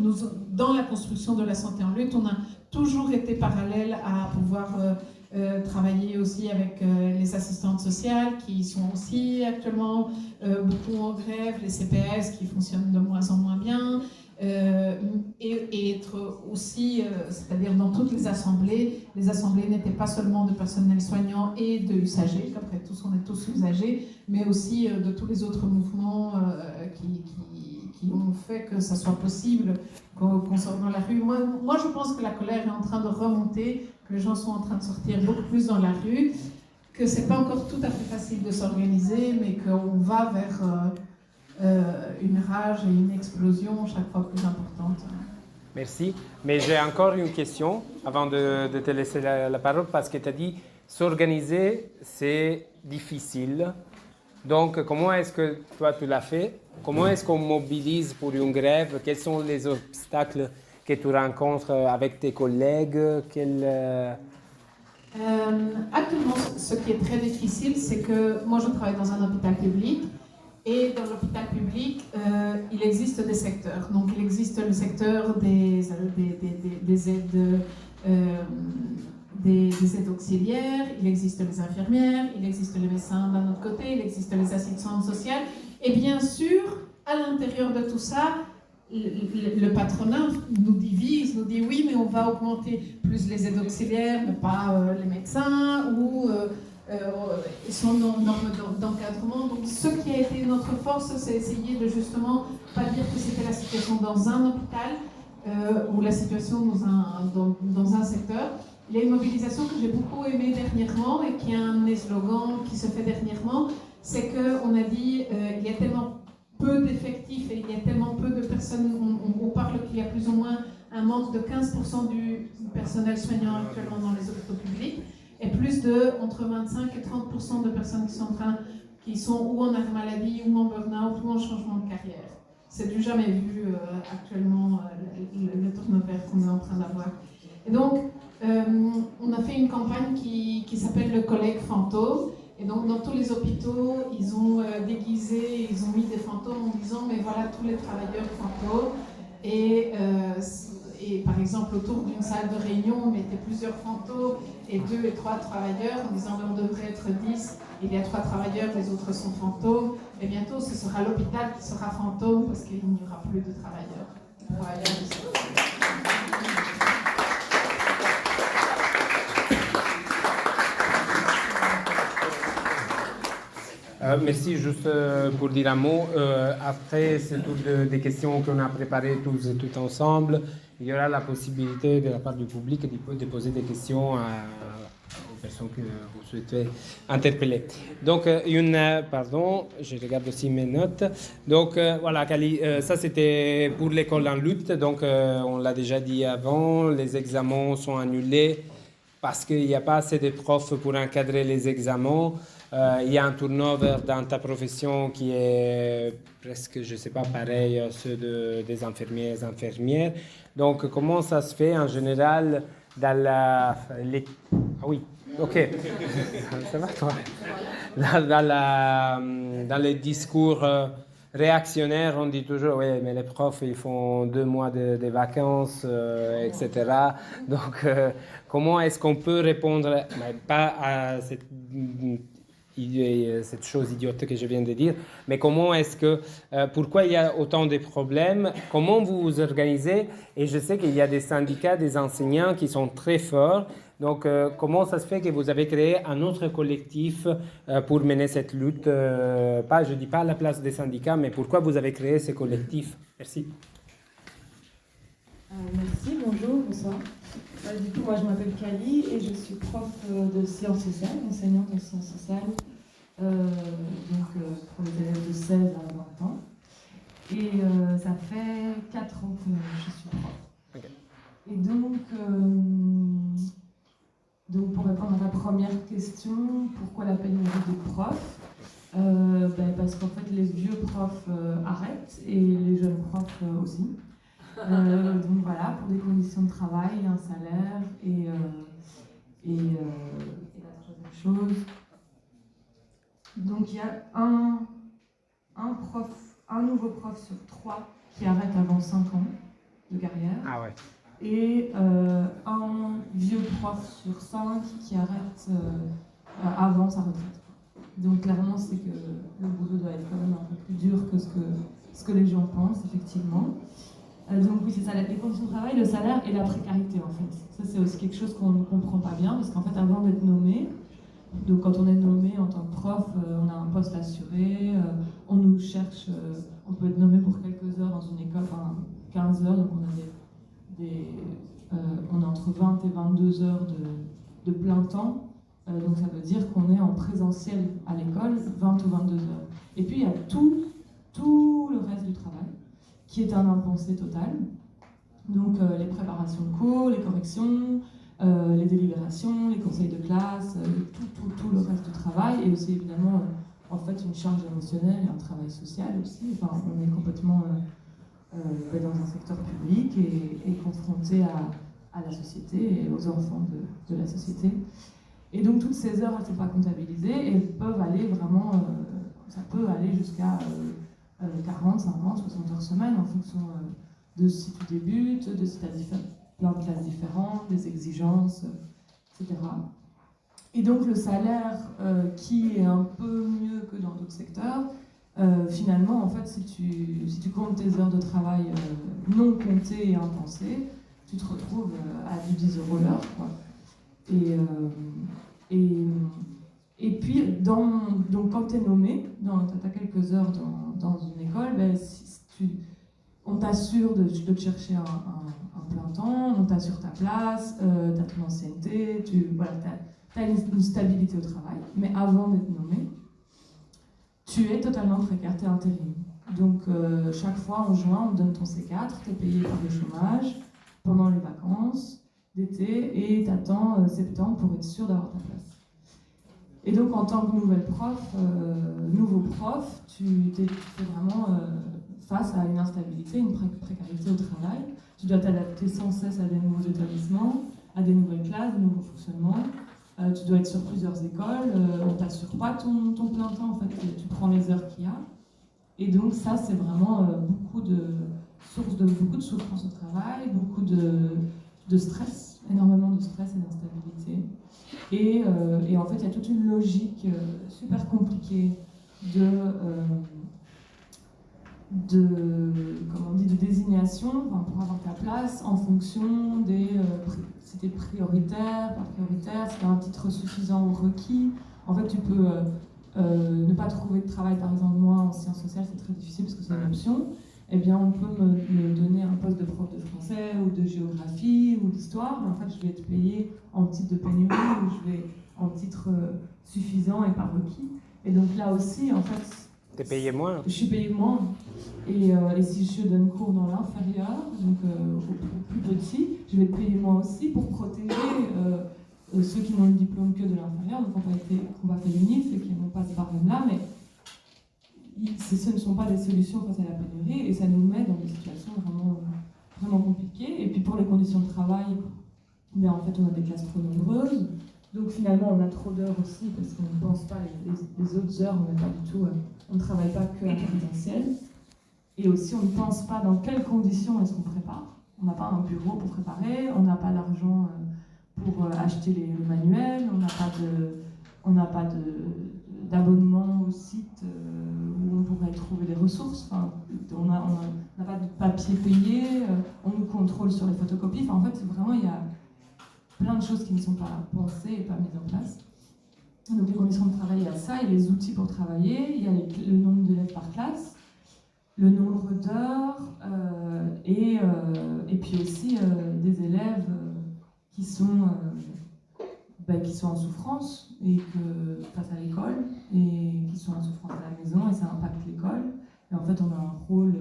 dans la construction de la santé en lutte, on a toujours été parallèle à pouvoir travailler aussi avec les assistantes sociales qui sont aussi actuellement beaucoup en grève, les CPS qui fonctionnent de moins en moins bien, et être aussi, c'est-à-dire dans toutes les assemblées n'étaient pas seulement de personnel soignant et de usagers, qu'après tous on est tous usagers, mais aussi de tous les autres mouvements qui ont fait que ça soit possible qu'on sorte dans la rue. Moi, je pense que la colère est en train de remonter, que les gens sont en train de sortir beaucoup plus dans la rue, que c'est pas encore tout à fait facile de s'organiser, mais qu'on va vers une rage et une explosion chaque fois plus importante.
Merci. Mais j'ai encore une question avant de te laisser la parole, parce que tu as dit s'organiser, c'est difficile. Donc, comment est-ce que toi, tu l'as fait? Comment est-ce qu'on mobilise pour une grève? Quels sont les obstacles que tu rencontres avec tes collègues?
Actuellement, ce qui est très difficile, c'est que moi, je travaille dans un hôpital public. Et dans l'hôpital public, il existe des secteurs. Donc, il existe le secteur des aides auxiliaires, il existe les infirmières, il existe les médecins d'un autre côté, il existe les assistantes sociales. Et bien sûr, à l'intérieur de tout ça, le patronat nous divise, nous dit oui, mais on va augmenter plus les aides auxiliaires, mais pas les médecins, ou son norme d'encadrement. Donc ce qui a été notre force, c'est essayer de justement pas dire que c'était la situation dans un hôpital ou la situation dans un secteur. Il y a une mobilisation que j'ai beaucoup aimée dernièrement et qui est un des slogans qui se fait dernièrement, c'est qu'on a dit il y a tellement peu d'effectifs et il y a tellement peu de personnes, on parle qu'il y a plus ou moins un manque de 15% du personnel soignant actuellement dans les hôpitaux publics, et plus de entre 25 et 30% de personnes qui sont ou en arrêt maladie, ou en burn-out, ou en changement de carrière. C'est du jamais vu actuellement le turnover qu'on est en train d'avoir. Et donc, on a fait une campagne qui s'appelle le collègue fantôme. Et donc, dans tous les hôpitaux, ils ont déguisé, ils ont mis des fantômes en disant mais voilà tous les travailleurs fantômes. Et par exemple, autour d'une salle de réunion, on mettait plusieurs fantômes et 2 et 3 travailleurs en disant on devrait être 10, il y a 3 travailleurs, les autres sont fantômes. Et bientôt, ce sera l'hôpital qui sera fantôme parce qu'il n'y aura plus de travailleurs. Voilà.
Merci, juste pour dire un mot. Après, c'est toutes des questions qu'on a préparées tous et toutes ensemble. Il y aura la possibilité de la part du public de poser des questions aux personnes que vous souhaitez interpeller. Donc, pardon, je regarde aussi mes notes. Donc, voilà, Kali, ça c'était pour l'école en lutte. Donc, on l'a déjà dit avant, les examens sont annulés parce qu'il n'y a pas assez de profs pour encadrer les examens. Il y a un turnover dans ta profession qui est presque, je ne sais pas, pareil à ceux des infirmiers et infirmières. Donc, comment ça se fait en général dans Ah oui, ok. Ça va, toi dans les discours réactionnaire, on dit toujours, oui, mais les profs, ils font 2 mois de vacances, etc. Donc, comment est-ce qu'on peut répondre, mais pas à cette chose idiote que je viens de dire, mais comment est-ce que, pourquoi il y a autant de problèmes, comment vous vous organisez, et je sais qu'il y a des syndicats, des enseignants qui sont très forts, donc comment ça se fait que vous avez créé un autre collectif pour mener cette lutte, je ne dis pas à la place des syndicats, mais pourquoi vous avez créé ce collectif? Merci.
Merci, bonjour, bonsoir. Du coup, moi je m'appelle Kali et je suis prof de sciences sociales, enseignante en sciences sociales, pour les élèves de 16 à 20 ans. Et ça fait 4 ans que je suis prof.
Okay.
Et donc pour répondre à la première question, pourquoi la pénurie de profs? Parce qu'en fait les vieux profs arrêtent et les jeunes profs aussi. Donc voilà, pour des conditions de travail, un salaire et la troisième chose. Donc il y a un nouveau prof sur 3 qui arrête avant 5 ans de carrière.
Ah ouais.
Et un vieux prof sur 5 qui arrête avant sa retraite. Donc clairement, c'est que le boulot doit être quand même un peu plus dur que ce que les gens pensent, effectivement. Donc oui, c'est ça, les conditions de travail, le salaire et la précarité en fait. Ça c'est aussi quelque chose qu'on ne comprend pas bien, parce qu'en fait avant d'être nommé, donc quand on est nommé en tant que prof, on a un poste assuré, on nous cherche, on peut être nommé pour quelques heures dans une école, enfin 15 heures, donc on a entre 20 et 22 heures de plein temps, donc ça veut dire qu'on est en présentiel à l'école 20 ou 22 heures. Et puis il y a tout le reste du travail, qui est un impensé total. Donc les préparations de cours, les corrections, les délibérations, les conseils de classe, tout le reste du travail, et aussi évidemment en fait une charge émotionnelle et un travail social aussi. Enfin, on est complètement dans un secteur public et confronté à la société et aux enfants de la société. Et donc toutes ces heures, elles ne sont pas comptabilisées et elles peuvent aller vraiment, ça peut aller jusqu'à 40, 50, 60 heures semaine en fonction de si tu débutes, de si tu as plein de classes différentes, des exigences, etc. Et donc le salaire qui est un peu mieux que dans d'autres secteurs, finalement en fait si tu comptes tes heures de travail non comptées et impensées, tu te retrouves à du 10 € l'heure, quoi. Et puis, donc quand tu es nommé, tu as quelques heures dans une école, on t'assure de te chercher un plein temps, on t'assure ta place, tu as ton ancienneté, tu as une stabilité au travail. Mais avant d'être nommé, tu es totalement précaire, tu es intérim. Donc chaque fois en juin, on te donne ton C4, tu es payé par le chômage pendant les vacances d'été et tu attends septembre pour être sûr d'avoir ta place. Et donc en tant que nouveau prof, tu fais vraiment face à une instabilité, une précarité au travail. Tu dois t'adapter sans cesse à des nouveaux établissements, à des nouvelles classes, des nouveaux fonctionnements. Tu dois être sur plusieurs écoles, on ne t'assure pas ton plein temps, en fait, tu prends les heures qu'il y a. Et donc ça, c'est vraiment beaucoup de souffrance au travail, beaucoup de stress, énormément de stress et d'instabilité. Et en fait, il y a toute une logique super compliquée de désignation, pour avoir ta place en fonction si t'es prioritaire, pas prioritaire, si t'as un titre suffisant ou requis. En fait, tu peux ne pas trouver de travail, par exemple, moi en sciences sociales, c'est très difficile parce que c'est une option. Eh bien, on peut me donner un poste de prof de français ou de géographie ou d'histoire, mais en fait, je vais être payée en titre de pénurie ou je vais en titre suffisant et pas requis. Et donc là aussi, en fait,
T'es payé moins?
Je suis payée moins. Et si je donne cours dans l'inférieur, donc au plus petit, je vais être payée moins aussi pour protéger ceux qui n'ont le diplôme que de l'inférieur, donc on va être combat féministe et qui n'ont pas ce barème-là, mais ce ne sont pas des solutions face à la pénurie et ça nous met dans des situations vraiment, vraiment compliquées. Et puis pour les conditions de travail, bien, en fait on a des classes trop nombreuses, donc finalement on a trop d'heures aussi parce qu'on ne pense pas les autres heures, on n'est pas du tout, on ne travaille pas que à présentiel. Et aussi, on ne pense pas dans quelles conditions est-ce qu'on prépare. On n'a pas un bureau pour préparer, on n'a pas l'argent pour acheter les manuels, on n'a pas d'abonnement au site où on pourrait trouver des ressources. Enfin, on n'a pas de papier payé, on nous contrôle sur les photocopies. Enfin, en fait, vraiment, il y a plein de choses qui ne sont pas pensées et pas mises en place. Donc les conditions de travail, il y a ça, il y a les outils pour travailler, il y a le nombre d'élèves par classe, le nombre d'heures, et puis aussi des élèves qui sont en souffrance face à l'école, et qui sont en souffrance à la maison, et ça impacte l'école. Et en fait, on a un rôle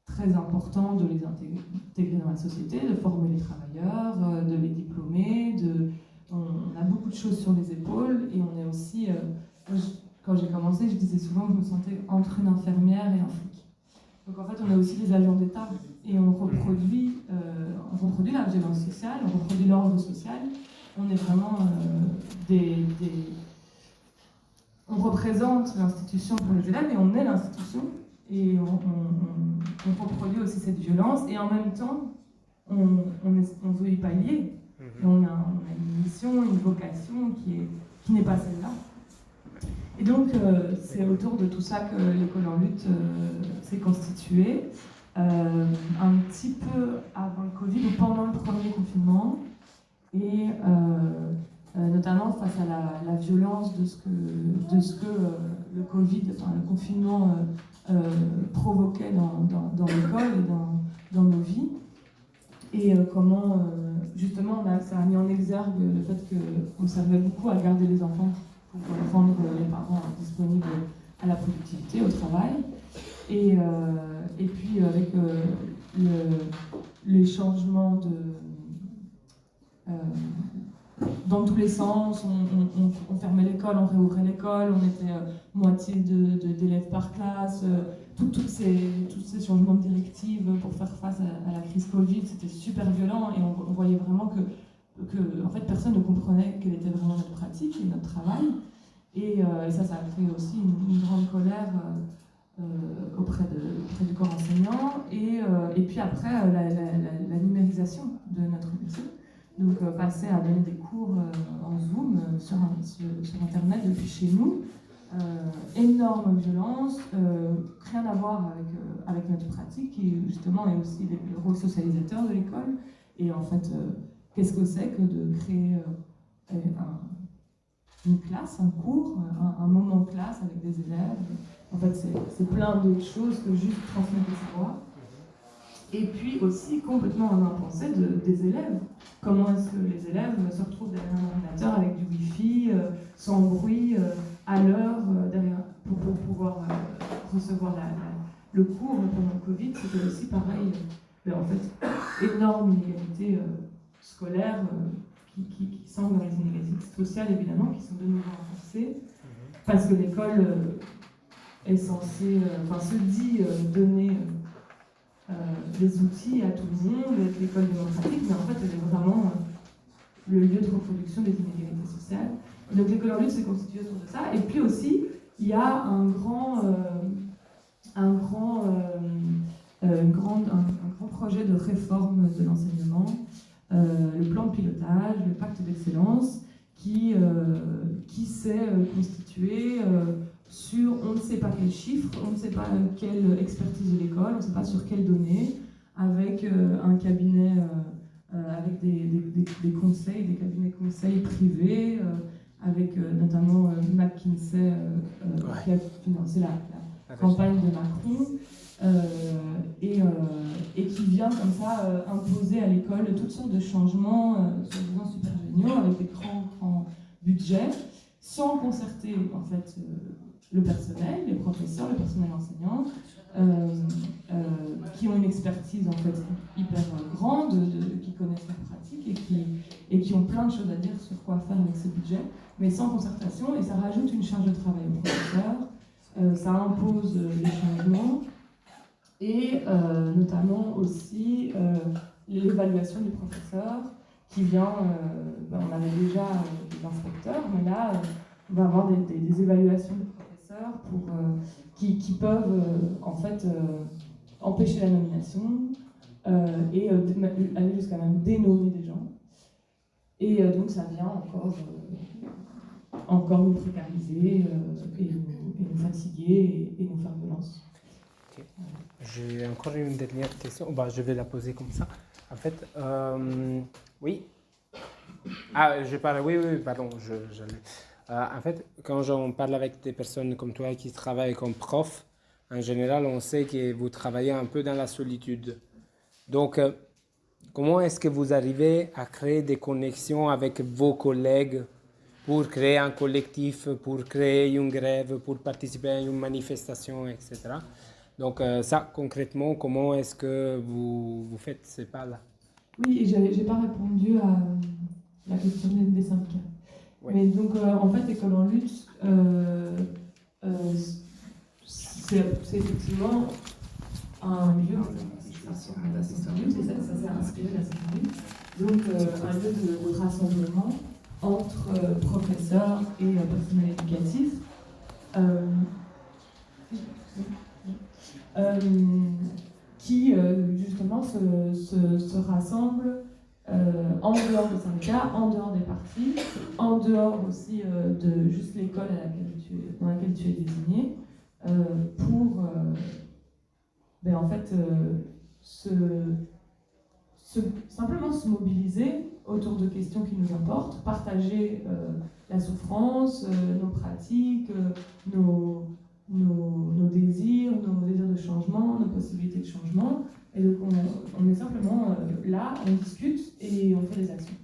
très important de les intégrer dans la société, de former les travailleurs, de les diplômer, on a beaucoup de choses sur les épaules, et on est aussi, quand j'ai commencé, je disais souvent que je me sentais entre une infirmière et un flic. Donc en fait, on est aussi des agents d'État, et on reproduit la violence sociale, on reproduit l'ordre social. On est vraiment on représente l'institution pour les élèves, et on est l'institution, et on reproduit aussi cette violence, et en même temps, on veut y pallier. Et on a une mission, une vocation qui n'est pas celle-là. Et donc, c'est autour de tout ça que l'école en lutte s'est constituée. Un petit peu avant le Covid, ou pendant le premier confinement, et notamment face à la violence de ce que le Covid, enfin le confinement provoquait dans l'école et dans nos vies. Et comment, justement, ça a mis en exergue le fait qu'on servait beaucoup à garder les enfants pour rendre les parents disponibles à la productivité, au travail. Et puis, avec les changements dans tous les sens, on fermait l'école, on réouvrait l'école, on était moitié d'élèves par classe. Tous ces changements de directives pour faire face à la crise Covid, c'était super violent, et on voyait vraiment que en fait, personne ne comprenait quelle était vraiment notre pratique et notre travail. Et ça a créé aussi une grande colère auprès du corps enseignant. Et puis après, la numérisation de notre métier. Donc passer à donner des cours en Zoom sur Internet depuis chez nous. Énorme violence, rien à voir avec notre pratique, qui justement est aussi le rôle socialisateur de l'école. Et en fait, qu'est-ce que c'est que de créer une classe, un cours, un moment classe avec des élèves. En fait, c'est plein d'autres choses que juste transmettre des savoirs. Et puis aussi complètement en impensé des élèves. Comment est-ce que les élèves se retrouvent derrière un ordinateur avec du Wi-Fi, sans bruit, à l'heure, pour pouvoir recevoir le cours pendant le Covid. C'était aussi pareil. Mais en fait, énorme inégalité scolaire qui semble dans les inégalités sociales, évidemment, qui sont de nouveau renforcées, parce que l'école est censée, se dit donner des outils à tout le monde, être l'école démocratique, mais en fait, elle est vraiment le lieu de reproduction des inégalités sociales. Et donc l'école en lutte s'est constituée autour de ça. Et puis aussi, il y a un grand projet de réforme de l'enseignement, le plan de pilotage, le pacte d'excellence, qui s'est constitué sur on ne sait pas quels chiffres, on ne sait pas quelle expertise de l'école, on ne sait pas sur quelles données, avec un cabinet, avec des conseils, des cabinets conseils privés, avec notamment McKinsey qui a financé la campagne de Macron, et qui vient comme ça imposer à l'école toutes sortes de changements soi-disant super géniaux, avec des grands budgets, sans concerter en fait le personnel, les professeurs, le personnel enseignant, qui ont une expertise en fait hyper grande, qui connaissent la pratique et qui ont plein de choses à dire sur quoi faire avec ce budget, mais sans concertation, et ça rajoute une charge de travail aux professeurs, ça impose des changements, et notamment aussi l'évaluation du professeur qui vient, on avait déjà des inspecteurs, mais là on va avoir des évaluations de professeurs professeurs qui peuvent en fait empêcher la nomination et aller jusqu'à même dénommer des gens. Et donc ça vient encore nous précariser et nous fatiguer et nous faire violence.
Okay. J'ai encore une dernière question. Bah, je vais la poser comme ça. En fait, oui. Ah, je parle. Oui, pardon. En fait, quand on parle avec des personnes comme toi qui travaillent comme prof, en général, on sait que vous travaillez un peu dans la solitude. Donc, comment est-ce que vous arrivez à créer des connexions avec vos collègues pour créer un collectif, pour créer une grève, pour participer à une manifestation, etc. Donc ça, concrètement, comment est-ce que vous faites ces pas-là?
Oui, et j'ai pas répondu à la question des syndicats. Oui. Mais donc, en fait, École en lutte, c'est effectivement un lieu d'association de lutte, et ça s'est inspiré de la lutte. Donc, un lieu de rassemblement entre professeurs et personnel éducatif. Qui justement se rassemblent en dehors des syndicats, en dehors des partis, en dehors aussi de juste l'école dans laquelle tu es désigné, pour en fait simplement se mobiliser autour de questions qui nous importent, partager la souffrance, nos pratiques, nos désirs de changement, nos possibilités de changement. Et donc on est simplement là, on discute et on fait des actions.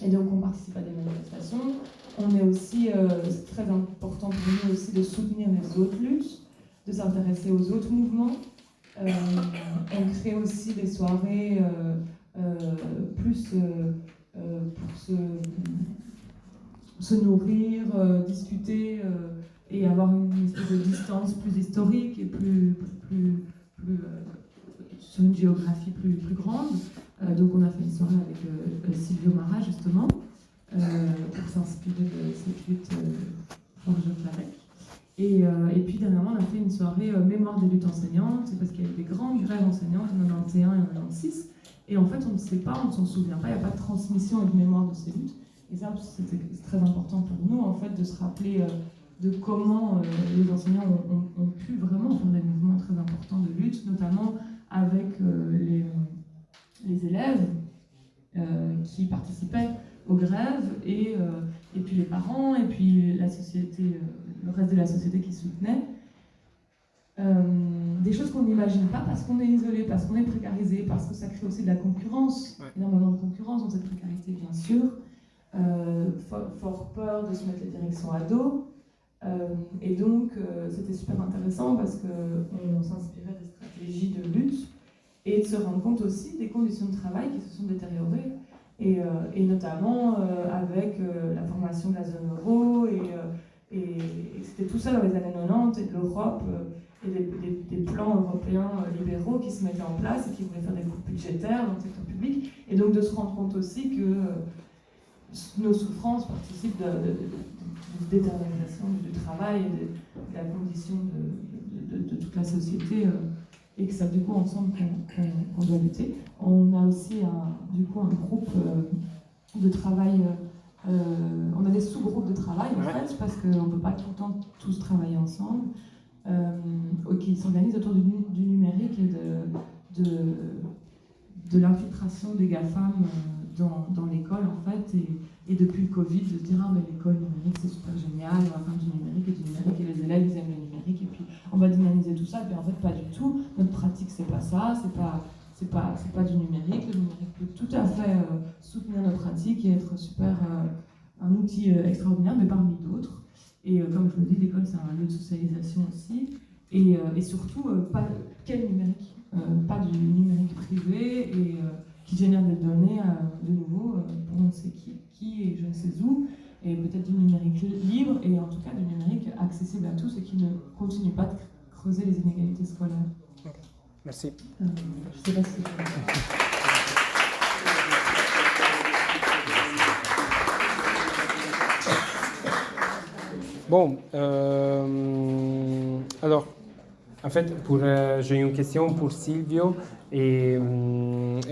Et donc on participe à des manifestations. On est aussi, c'est très important pour nous aussi de soutenir les autres luttes, de s'intéresser aux autres mouvements. On crée aussi des soirées plus pour se nourrir, discuter et avoir une espèce de distance plus historique et plus sur une géographie plus grande. Donc on a fait une soirée avec Silvio Mara justement pour s'inspirer de cette lutte forgée avec. Et puis dernièrement on a fait une soirée mémoire des luttes enseignantes, c'est parce qu'il y a eu des grandes grèves enseignantes en 91 et en 96. Et en fait on ne sait pas, on ne s'en souvient pas, il n'y a pas de transmission et de mémoire de ces luttes. Et ça c'est très important pour nous en fait de se rappeler de comment les enseignants ont pu vraiment faire des mouvements très importants de lutte, notamment avec les élèves qui participaient aux grèves et puis les parents et puis la société, le reste de la société qui soutenait. Des choses qu'on n'imagine pas parce qu'on est isolé, parce qu'on est précarisé, parce que ça crée aussi de la concurrence, énormément de concurrence dans cette précarité bien sûr. Fort peur de se mettre les directions à dos. Et donc c'était super intéressant parce qu'on s'inspirait des stratégies de lutte et de se rendre compte aussi des conditions de travail qui se sont détériorées et notamment avec la formation de la zone euro et c'était tout ça dans les années 90 et de l'Europe et des plans européens libéraux qui se mettaient en place et qui voulaient faire des coupes budgétaires dans le secteur public et donc de se rendre compte aussi que nos souffrances participent de détermination du travail et de la condition de toute la société et que ça du coup ensemble qu'on doit lutter. On a aussi un groupe de travail, on a des sous-groupes de travail en fait parce qu'on ne peut pas tout le temps tous travailler ensemble qui s'organisent autour du numérique et de l'infiltration des GAFAM dans l'école en fait et depuis le Covid de se dire mais l'école numérique c'est super génial, on va faire du numérique et les élèves ils aiment le numérique et puis on va dynamiser tout ça, mais en fait pas du tout, notre pratique c'est pas ça, c'est pas du numérique, le numérique peut tout à fait soutenir nos pratiques et être super un outil extraordinaire mais parmi d'autres et comme je le dis l'école c'est un lieu de socialisation aussi et surtout pas quel numérique, pas du numérique privé et qui génère des données de nouveau pour on ne sait qui et je ne sais où, et peut-être du numérique libre et en tout cas du numérique accessible à tous et qui ne continue pas de creuser les inégalités scolaires.
Okay. Merci.
Je ne sais pas si
Bon, alors, en fait, j'ai une question pour Silvio et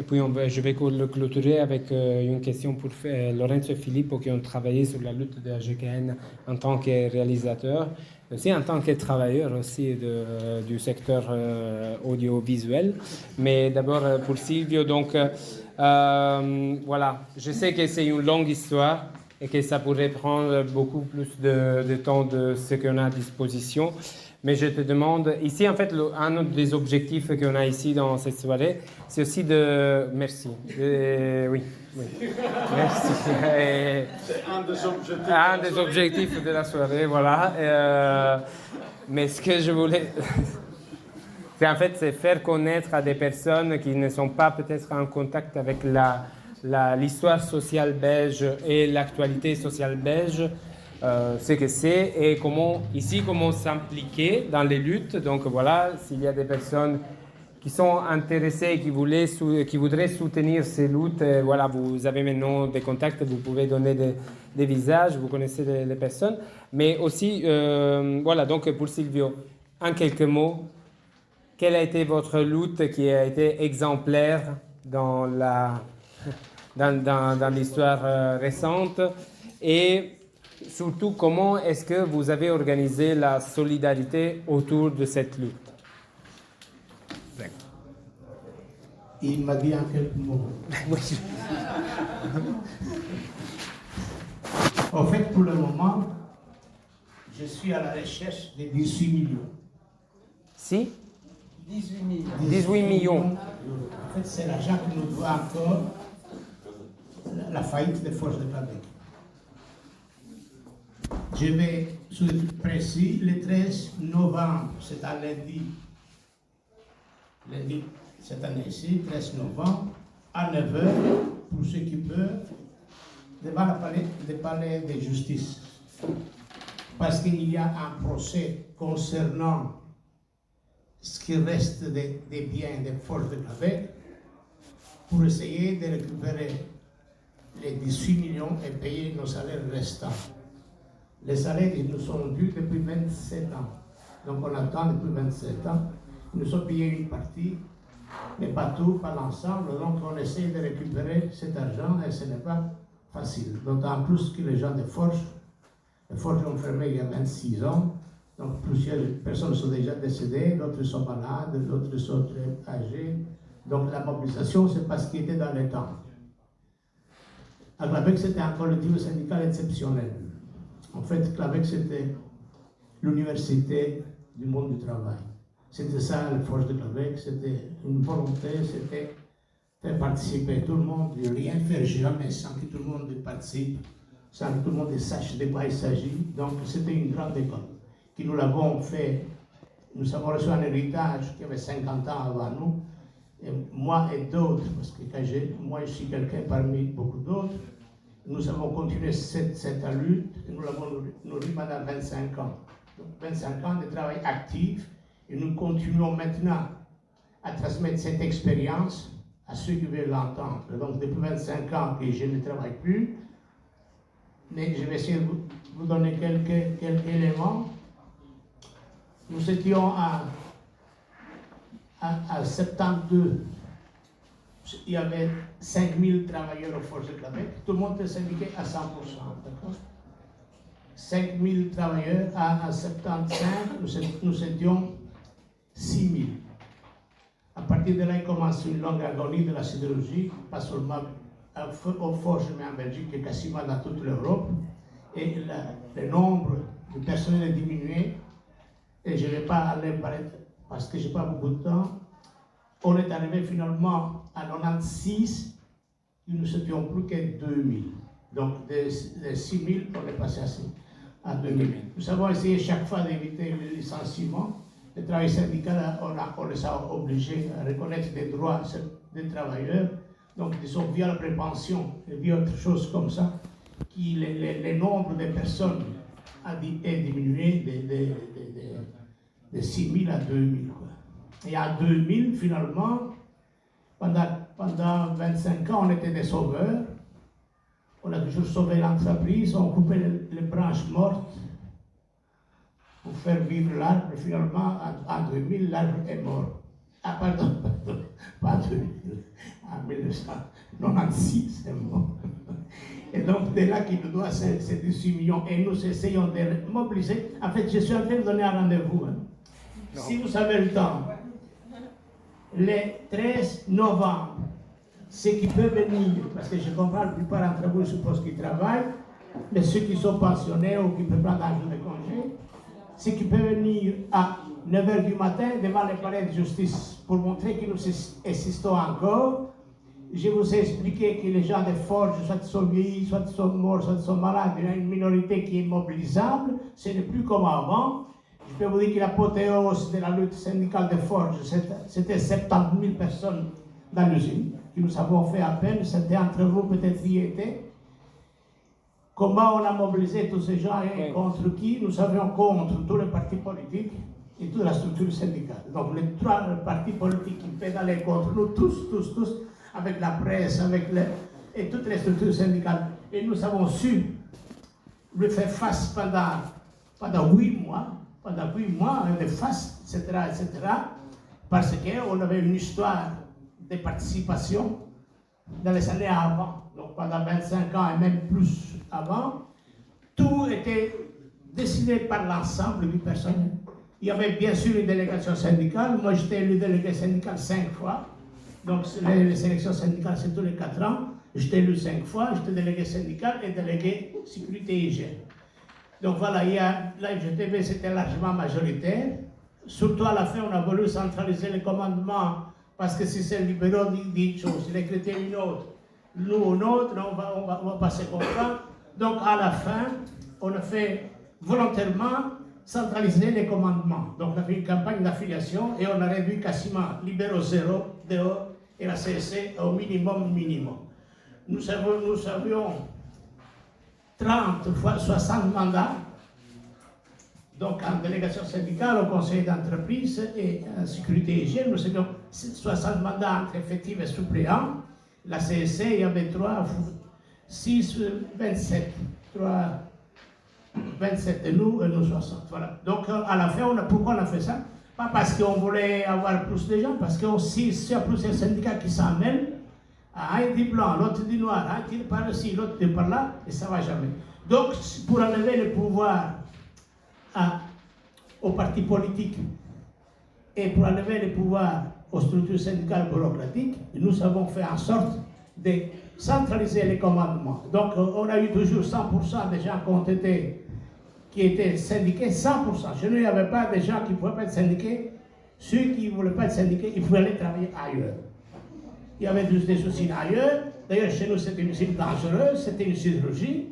puis je vais le clôturer avec une question pour Lorenzo et Filippo qui ont travaillé sur la lutte de la GKN en tant que réalisateur, aussi en tant que travailleur aussi du secteur audiovisuel. Mais d'abord pour Silvio, donc voilà, je sais que c'est une longue histoire et que ça pourrait prendre beaucoup plus de temps de ce qu'on a à disposition. Mais je te demande, ici en fait, un des objectifs qu'on a ici dans cette soirée, c'est aussi de... Merci. Oui. Merci.
C'est
un des objectifs de la soirée, voilà. Mais ce que je voulais... c'est en fait, c'est faire connaître à des personnes qui ne sont pas peut-être en contact avec l'histoire sociale belge et l'actualité sociale belge, ce que c'est et comment s'impliquer dans les luttes. Donc voilà, s'il y a des personnes qui sont intéressées et qui voudraient soutenir ces luttes, voilà, vous avez maintenant des contacts, vous pouvez donner des visages, vous connaissez les personnes. Mais aussi, voilà, donc pour Silvio, en quelques mots, quelle a été votre lutte qui a été exemplaire dans l'histoire récente et surtout, comment est-ce que vous avez organisé la solidarité autour de cette lutte?
Il m'a dit en quelques mots. En fait, pour le moment, je suis à la recherche de 18 millions.
Si?
18 millions.
18 millions.
En fait, c'est l'argent que nous doit encore la faillite des forces de Québec. Je vais, sur le précis, le 13 novembre, c'est un lundi cette année-ci, 13 novembre, à 9h, pour ceux qui peuvent, devant le palais de justice. Parce qu'il y a un procès concernant ce qui reste des biens des forces de Québec pour essayer de récupérer les 18 millions et payer nos salaires restants. Les salaires, ils nous sont dus depuis 27 ans. Donc on attend depuis 27 ans. Ils nous sont payés une partie, mais pas tout, pas l'ensemble. Donc on essaie de récupérer cet argent et ce n'est pas facile. D'autant plus que les gens de Forges, les Forges ont fermé il y a 26 ans. Donc plusieurs personnes sont déjà décédées, d'autres sont malades, d'autres sont très âgées. Donc la mobilisation, c'est parce qu'il était dans les temps. À Québec, c'était un collectif syndical exceptionnel. En fait, Québec, c'était l'université du monde du travail. C'était ça, la force de Québec, c'était une volonté, c'était faire participer tout le monde, de rien faire jamais sans que tout le monde participe, sans que tout le monde sache de quoi il s'agit. Donc, c'était une grande école. Que nous l'avons fait, nous avons reçu un héritage qui avait 50 ans avant nous, et moi et d'autres, parce que moi je suis quelqu'un parmi beaucoup d'autres, nous avons continué cette lutte, et nous l'avons nourri pendant 25 ans. Donc 25 ans de travail actif, et nous continuons maintenant à transmettre cette expérience à ceux qui veulent l'entendre. Donc depuis 25 ans que je ne travaille plus, mais je vais essayer de vous donner quelques éléments. Nous étions à 72, il y avait 5000 travailleurs aux forces de Québec, tout le monde était syndiqué à 100%. 5000 travailleurs à 75, nous étions 6000. À partir de là, il commence une longue agonie de la sidérurgie, pas seulement aux forges, mais en Belgique et quasiment dans toute l'Europe. Et le nombre de personnel est diminué. Et je ne vais pas aller parler parce que je n'ai pas beaucoup de temps. On est arrivé finalement à 96, nous n'étions plus que 2000. Donc de 6000, on est passé à 2000. Nous avons essayé chaque fois d'éviter le licenciement. Le travail syndical, on les a obligés à reconnaître des droits des travailleurs. Donc, disons, via la prépension et via autre chose comme ça, le nombre de personnes est diminué de 6 000 à 2 000. Et à 2000, finalement, pendant 25 ans, on était des sauveurs. On a toujours sauvé l'entreprise, on coupait les branches mortes pour faire vivre l'arbre. Finalement, en 2000, l'arbre est mort. Ah, pardon, pas 2000, en 1996, c'est mort. Et donc, de là qu'il nous doit ces 18 millions, et nous essayons de mobiliser. En fait, je suis en train de donner un rendez-vous. Hein. Si vous avez le temps, le 13 novembre, ceux qui peuvent venir, parce que je comprends la plupart d'entre vous, je suppose qu'ils travaillent, mais ceux qui sont pensionnés ou qui peuvent prendre un jour de congé, ceux qui peuvent venir à 9h du matin devant le palais de justice pour montrer que nous existons encore. Je vous ai expliqué que les gens de Forges, soit ils sont vieillis, soit ils sont morts, soit ils sont malades, il y a une minorité qui est mobilisable, ce n'est plus comme avant. Je peux vous dire que l'apothéose de la lutte syndicale de Forges, c'était 70 000 personnes dans l'usine, que nous avons fait appel, certains d'entre vous peut-être y étaient. Comment on a mobilisé tous ces gens et contre qui? Nous avions contre tous les partis politiques et toute la structure syndicale. Donc les 3 partis politiques qui pédalaient contre nous, tous, avec la presse, et toutes les structures syndicales. Et nous avons su lui faire face pendant 8 mois, de face, etc., parce qu'on avait une histoire de participation dans les années avant, donc pendant 25 ans et même plus avant, tout était décidé par l'ensemble du personnel. Il y avait bien sûr une délégation syndicale. Moi, j'étais élu délégué syndical 5 fois. Donc, les élections syndicales, c'est tous les 4 ans. J'étais élu 5 fois. J'étais délégué syndical et délégué sécurité et hygiène. Donc, voilà, la FGTB, c'était largement majoritaire. Surtout à la fin, on a voulu centraliser les commandements parce que si c'est le libéraux dit une chose, si les chrétiens une autre, nous une autre, on va pas se comprendre. Donc, à la fin, on a fait volontairement centraliser les commandements. Donc, on a fait une campagne d'affiliation et on a réduit quasiment libéraux 0 dehors et la CSC au minimum. Nous avions 30 fois 60 mandats, donc en délégation syndicale, au conseil d'entreprise et en sécurité et hygiène, nous avions 60 mandats entre effectifs et suppléants. La CSC, il y avait 27 et nous 60. Voilà. Donc à la fin, pourquoi on a fait ça? Pas parce qu'on voulait avoir plus de gens, parce que s'il y a plusieurs syndicats qui s'en mêlent, un dit blanc, l'autre dit noir, un dit par ici, l'autre dit par là, et ça ne va jamais. Donc pour enlever le pouvoir aux partis politiques et pour enlever le pouvoir aux structures syndicales bureaucratiques, nous avons fait en sorte de centraliser les commandements. Donc on a eu toujours 100% des gens qui étaient syndiqués, 100%. Chez nous, il n'y avait pas de gens qui ne pouvaient pas être syndiqués. Ceux qui ne voulaient pas être syndiqués, ils pouvaient aller travailler ailleurs. Il y avait des usines ailleurs. D'ailleurs, chez nous, c'était une usine dangereuse, c'était une sidérurgie.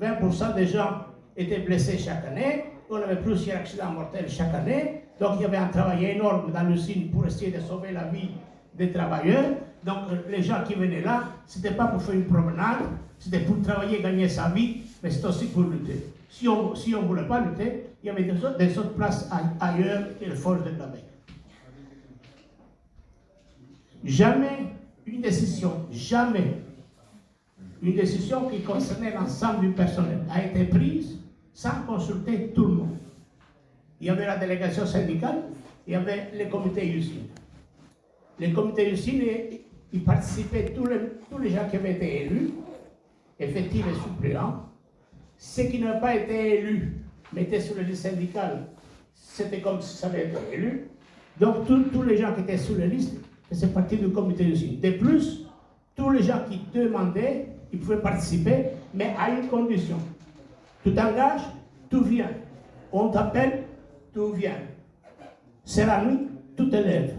20% des gens étaient blessés chaque année. On avait plusieurs accidents mortels chaque année. Donc, il y avait un travail énorme dans l'usine pour essayer de sauver la vie des travailleurs. Donc, les gens qui venaient là, ce n'était pas pour faire une promenade, c'était pour travailler, gagner sa vie, mais c'était aussi pour lutter. Si on ne voulait pas lutter, il y avait des autres places ailleurs que les forges de Québec. Jamais une décision qui concernait l'ensemble du personnel a été prise sans consulter tout le monde. Il y avait la délégation syndicale, il y avait les comités usines. Les comités usines, ils participaient tous les gens qui avaient été élus, effectifs et suppléants. Ceux qui n'avaient pas été élus, mais étaient sur les listes syndicales, c'était comme si ça avait été élu. Donc tous les gens qui étaient sur les listes faisaient partie du comité usine. De plus, tous les gens qui demandaient, ils pouvaient participer, mais à une condition. Tu t'engages, tout vient. On t'appelle, tout vient. C'est la nuit, tout élève.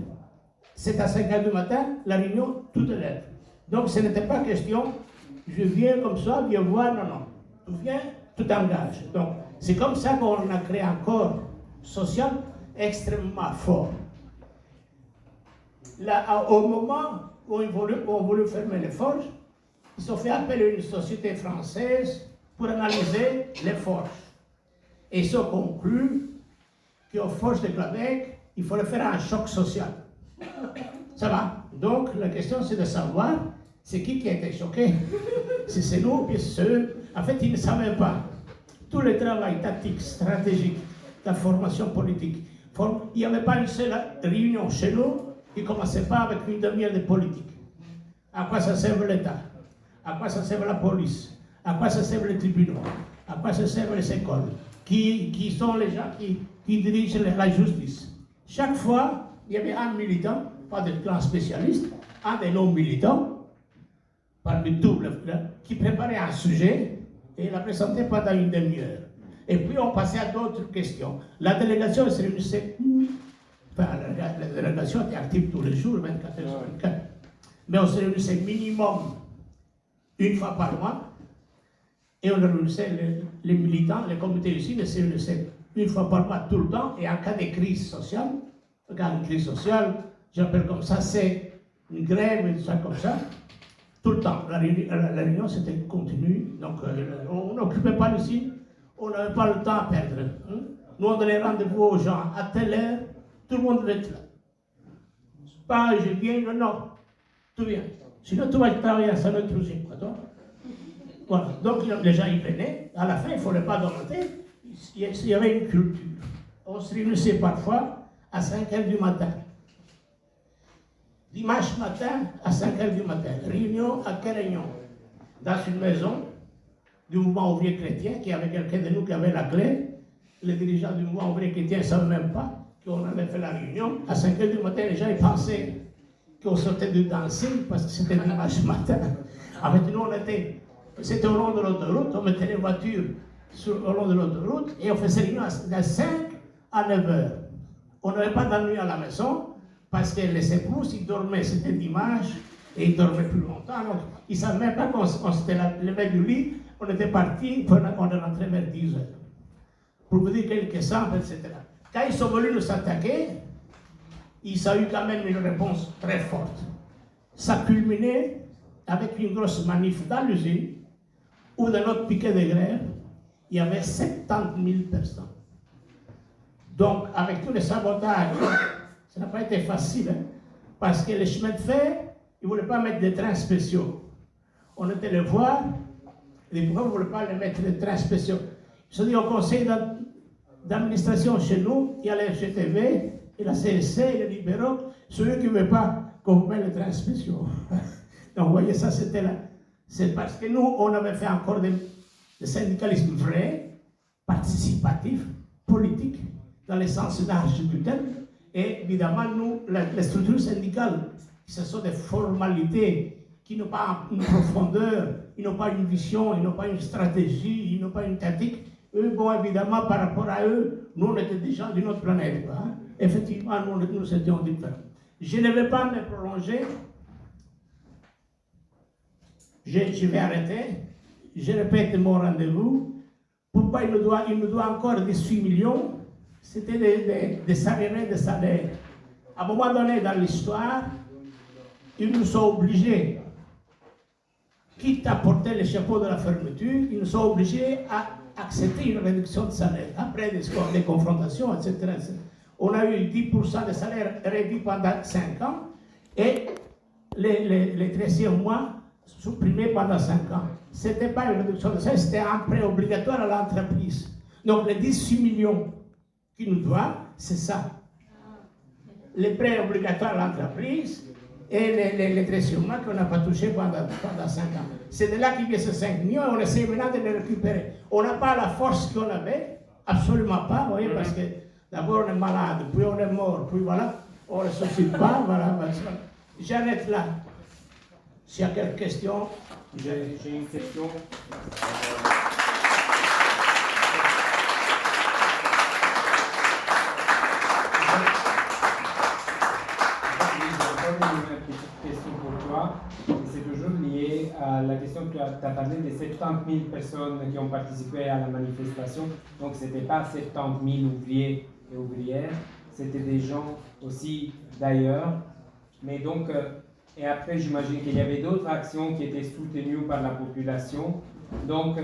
C'est à 5h du matin, la réunion, tout élève. Donc ce n'était pas question, je viens comme ça, viens voir, non. Tu viens, tu t'engages. Donc c'est comme ça qu'on a créé un corps social extrêmement fort. Là, au moment où on voulait fermer les forges, ils ont fait appel à une société française pour analyser les forges. Et ils ont conclu qu'aux forges de Québec, il fallait faire un choc social. Ça va. Donc la question c'est de savoir c'est qui a été choqué. Si c'est nous ou bien c'est eux. En fait, ils ne savaient pas. Tout le travail tactique, stratégique la formation politique. Il n'y avait pas une seule réunion chez nous qui ne commençait pas avec une demi-heure de politique. À quoi ça sert l'État? À quoi ça sert la police? À quoi ça sert les tribunaux? À quoi ça servent les écoles? Qui sont les gens qui dirigent la justice? Chaque fois, il y avait un militant, pas de grands spécialistes, un des non-militants, parmi tous, qui préparait un sujet et la présentait pendant une demi-heure. Et puis on passait à d'autres questions. La délégation se réunissait, enfin la délégation était active tous les jours, 24 heures sur 24, mais on se réunissait minimum une fois par mois, et on réunissait les militants, les comités ici, se réunissaient une fois par mois tout le temps, et en cas de crise sociale, j'appelle comme ça, c'est une grève, une chose comme ça, tout le temps. La réunion c'était continue, donc on n'occupait pas l'usine, on n'avait pas le temps à perdre. Hein? Nous on donnait rendez-vous aux gens à telle heure, tout le monde devait être là. Pas je viens, non, tout vient. Sinon tu vas travailler à Saint-Louis, toi. Voilà, donc les gens y venaient, à la fin il ne fallait pas demander, il y avait une culture. On se réunissait parfois à 5h du matin. Dimanche matin, à 5h du matin, réunion à Quérignon, dans une maison du mouvement ouvrier chrétien, qui avait quelqu'un de nous qui avait la clé. Les dirigeants du mouvement ouvrier chrétien ne savaient même pas qu'on avait fait la réunion. À 5h du matin, les gens ils pensaient qu'on sortait du dancing parce que c'était dimanche matin. Avec nous, c'était au long de l'autoroute, on mettait les voitures au long de l'autoroute et on faisait réunion de 5 à 9 heures. On n'avait pas d'ennui à la maison parce que les épouses, ils dormaient, c'était dimanche et ils dormaient plus longtemps. Donc, ils ne savaient même pas qu'on s'était levé du lit, on était parti, on est rentré vers 10 heures. Pour vous dire quelques exemples, etc. Quand ils sont venus nous attaquer, ils ont eu quand même une réponse très forte. Ça culminait avec une grosse manif dans l'usine, où dans notre piquet de grève, il y avait 70 000 personnes. Donc, avec tous les sabotages, ça n'a pas été facile, hein, parce que les chemins de fer, ils ne voulaient pas mettre des trains spéciaux. On était les voir, et pourquoi vous ne voulez pas les mettre des trains spéciaux? Ils se sont dit au conseil d'administration chez nous, il y a la FGTV, et la CSC, et les libéraux, ceux qui ne veulent pas qu'on vous mette les trains spéciaux. Donc, vous voyez, ça, c'était là. C'est parce que nous, on avait fait encore des syndicalisme vrai, participatif, politique, dans le sens large du terme. Et évidemment, nous, les structures syndicales, ce sont des formalités qui n'ont pas une profondeur, ils n'ont pas une vision, ils n'ont pas une stratégie, ils n'ont pas une tactique. Eux, bon, évidemment, par rapport à eux, nous, on était des gens d'une autre planète. Hein. Effectivement, nous étions différents. Je ne vais pas me prolonger. Je vais arrêter. Je répète mon rendez-vous. Pourquoi il nous doit encore 18 millions? C'était des salaires. À un moment donné dans l'histoire, ils nous sont obligés, quitte à porter le chapeau de la fermeture, ils nous sont obligés à accepter une réduction de salaire. Après des confrontations, etc. On a eu 10% de salaire réduit pendant 5 ans et les 13e mois supprimés pendant 5 ans. Ce n'était pas une réduction de salaire, c'était un prêt obligatoire à l'entreprise. Donc les 18 millions qui nous doivent, c'est ça. Les prêts obligatoires à l'entreprise et les 13e mois qu'on n'a pas touché pendant 5 ans. C'est de là qu'il y a ces 5 millions et on essaie maintenant de les récupérer. On n'a pas la force qu'on avait, absolument pas, vous voyez, parce que d'abord on est malade, puis on est mort, puis voilà, on ne ressuscite pas, voilà. J'arrête là. S'il y a quelques questions,
j'ai une question. Question pour toi, c'est toujours lié à la question que tu as parlé des 70 000 personnes qui ont participé à la manifestation. Donc, ce n'était pas 70 000 ouvriers et ouvrières, c'était des gens aussi d'ailleurs. Mais donc, et après, j'imagine qu'il y avait d'autres actions qui étaient soutenues par la population. Donc,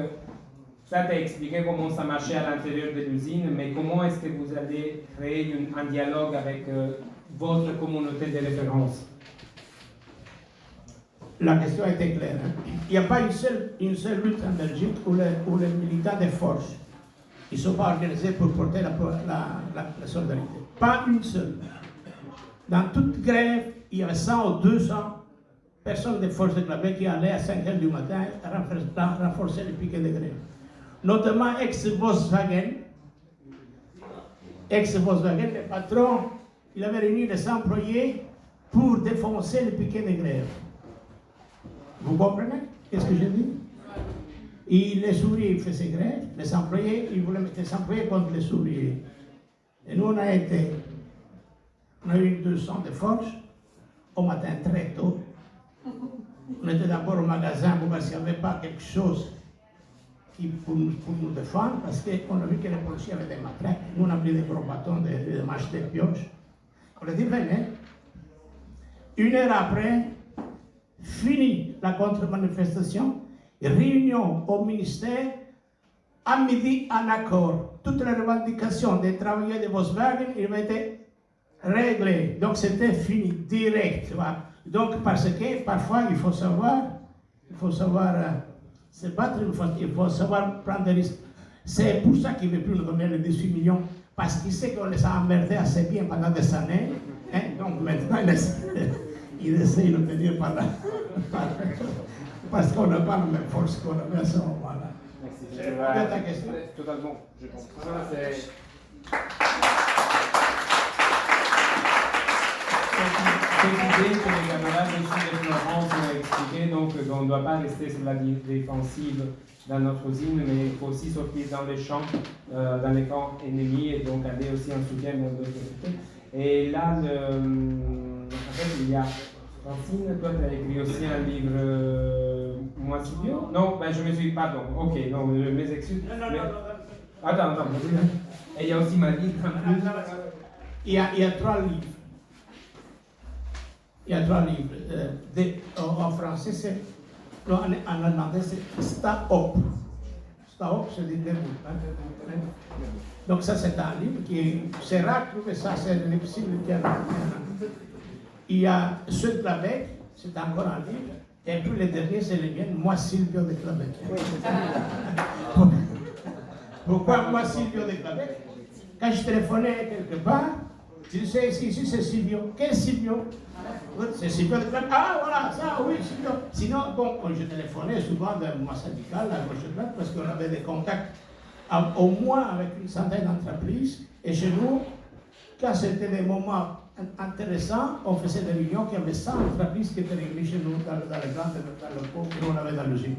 ça t'a expliqué comment ça marchait à l'intérieur de l'usine, mais comment est-ce que vous allez créer un dialogue avec votre communauté de référence?
La question était claire. Hein? Il n'y a pas une seule lutte en Belgique où les militants des forces ils ne sont pas organisés pour porter la solidarité. Pas une seule. Dans toute grève, il y avait 100 ou 200 personnes des forces de Clabé qui allaient à 5 h du matin renforcer les piquets de grève. Notamment ex-Volkswagen, le patron, il avait réuni les employés pour défoncer les piquets de grève. Vous comprenez qu'est-ce que je dis? Et les ouvriers faisaient grève, les employés, ils voulaient mettre les employés contre les ouvriers. Et nous, on a eu 200 de force au matin très tôt. On était d'abord au magasin pour voir s'il n'y avait pas quelque chose pour nous défendre, parce qu'on a vu que les policiers avaient des matraques. Nous, on a pris des gros bâtons, des manches de pioche. On a dit, venez. 1 heure après, fini la contre-manifestation, réunion au ministère, à midi, en accord. Toutes les revendications des travailleurs de Volkswagen, ils avaient été réglées. Donc c'était fini, direct. Donc parce que parfois, il faut savoir se battre, il faut savoir prendre des risques. C'est pour ça qu'il ne veut plus nous donner les 18 millions, parce qu'il sait qu'on les a emmerdés assez bien pendant des années. Hein? Donc maintenant, il essaie de nous tenir par là. Parce qu'on n'a pas la même force qu'on avait à ce moment-là.
Merci. Ta question? Totalement, je comprends. Cette idée que les camarades ici de Florence ont expliqué, donc on ne doit pas rester sur la défensive dans notre usine, mais il faut aussi sortir dans les champs, dans les camps ennemis, et donc aller aussi en soutien de l'autre côté. Et là, en fait, il y a Francine, toi tu as écrit aussi un livre, moi Silvio? Non, ben je me suis, pardon, ok, non, mes excuses.
Non.
Attends, et il y a aussi Marie.
Il y a 3 livres. Il y a 3 livres. En français, c'est. Non, en hollandais, c'est Sta op. Sta op, c'est des debout. Donc, ça, c'est un livre qui. C'est rare de trouver ça, c'est difficile de dire. Il y a ceux de Clabec, c'est encore un livre. Et puis les derniers, c'est les miens, moi Silvio de Clabec. Pourquoi moi Silvio de Clabec? Quand je téléphonais quelque part, je disais ici c'est Silvio. Quel Silvio? C'est Silvio de Clabec. Ah voilà, ça, oui, Silvio. Sinon, bon, je téléphonais souvent dans le mois syndical, à gauche et droite, parce qu'on avait des contacts au moins avec une centaine d'entreprises. Et chez nous, quand c'était des moments intéressants, on faisait des réunions qui avaient 100 entreprises qui étaient réunies chez nous dans les grandes locaux que nous on avait dans l'usine.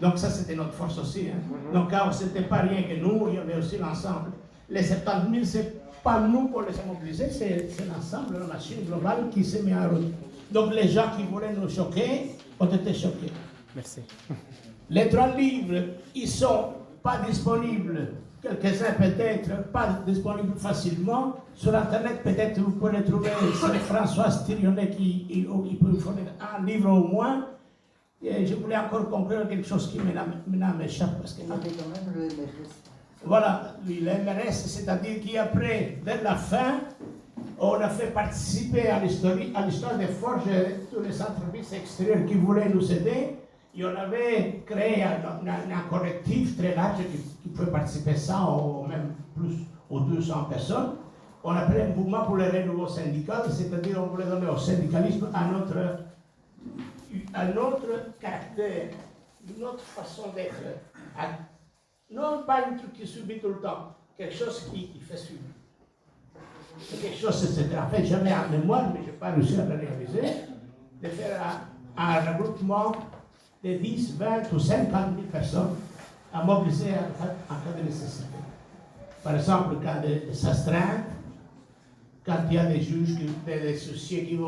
Donc ça, c'était notre force aussi. Hein. Donc quand c'était pas rien que nous, il y avait aussi l'ensemble. Les 70 000, c'est pas nous pour les mobiliser, c'est l'ensemble, la machine globale qui s'est mise en route. Donc les gens qui voulaient nous choquer ont été choqués.
Merci.
Les 3 livres, ils sont pas disponibles. Quelques-uns peut-être pas disponibles facilement. Sur Internet, peut-être vous pouvez les trouver. C'est Françoise Thirionnet qui peut vous fournir un livre au moins. Et je voulais encore conclure quelque chose qui m'échappe. Parce que
quand même le MRS.
Voilà, le MRS, c'est-à-dire qu'après, dès la fin, on a fait participer à l'histoire des forges, tous les entreprises extérieures qui voulaient nous aider. Et on avait créé un collectif très large qui pouvait participer 100 ou même plus, ou 200 personnes. On appelait un mouvement pour le renouveau syndical, c'est-à-dire on voulait donner au syndicalisme un autre caractère, une autre façon d'être. Non pas un truc qui subit tout le temps, quelque chose qui fait suivre. Quelque chose, c'était en fait jamais en mémoire, mais je n'ai pas réussi à le réaliser, de faire un regroupement de 10, 20 ou 50 000 personnes à mobiliser en cas de nécessité. Par exemple, quand des astreintes, quand il y a des juges, des sociétés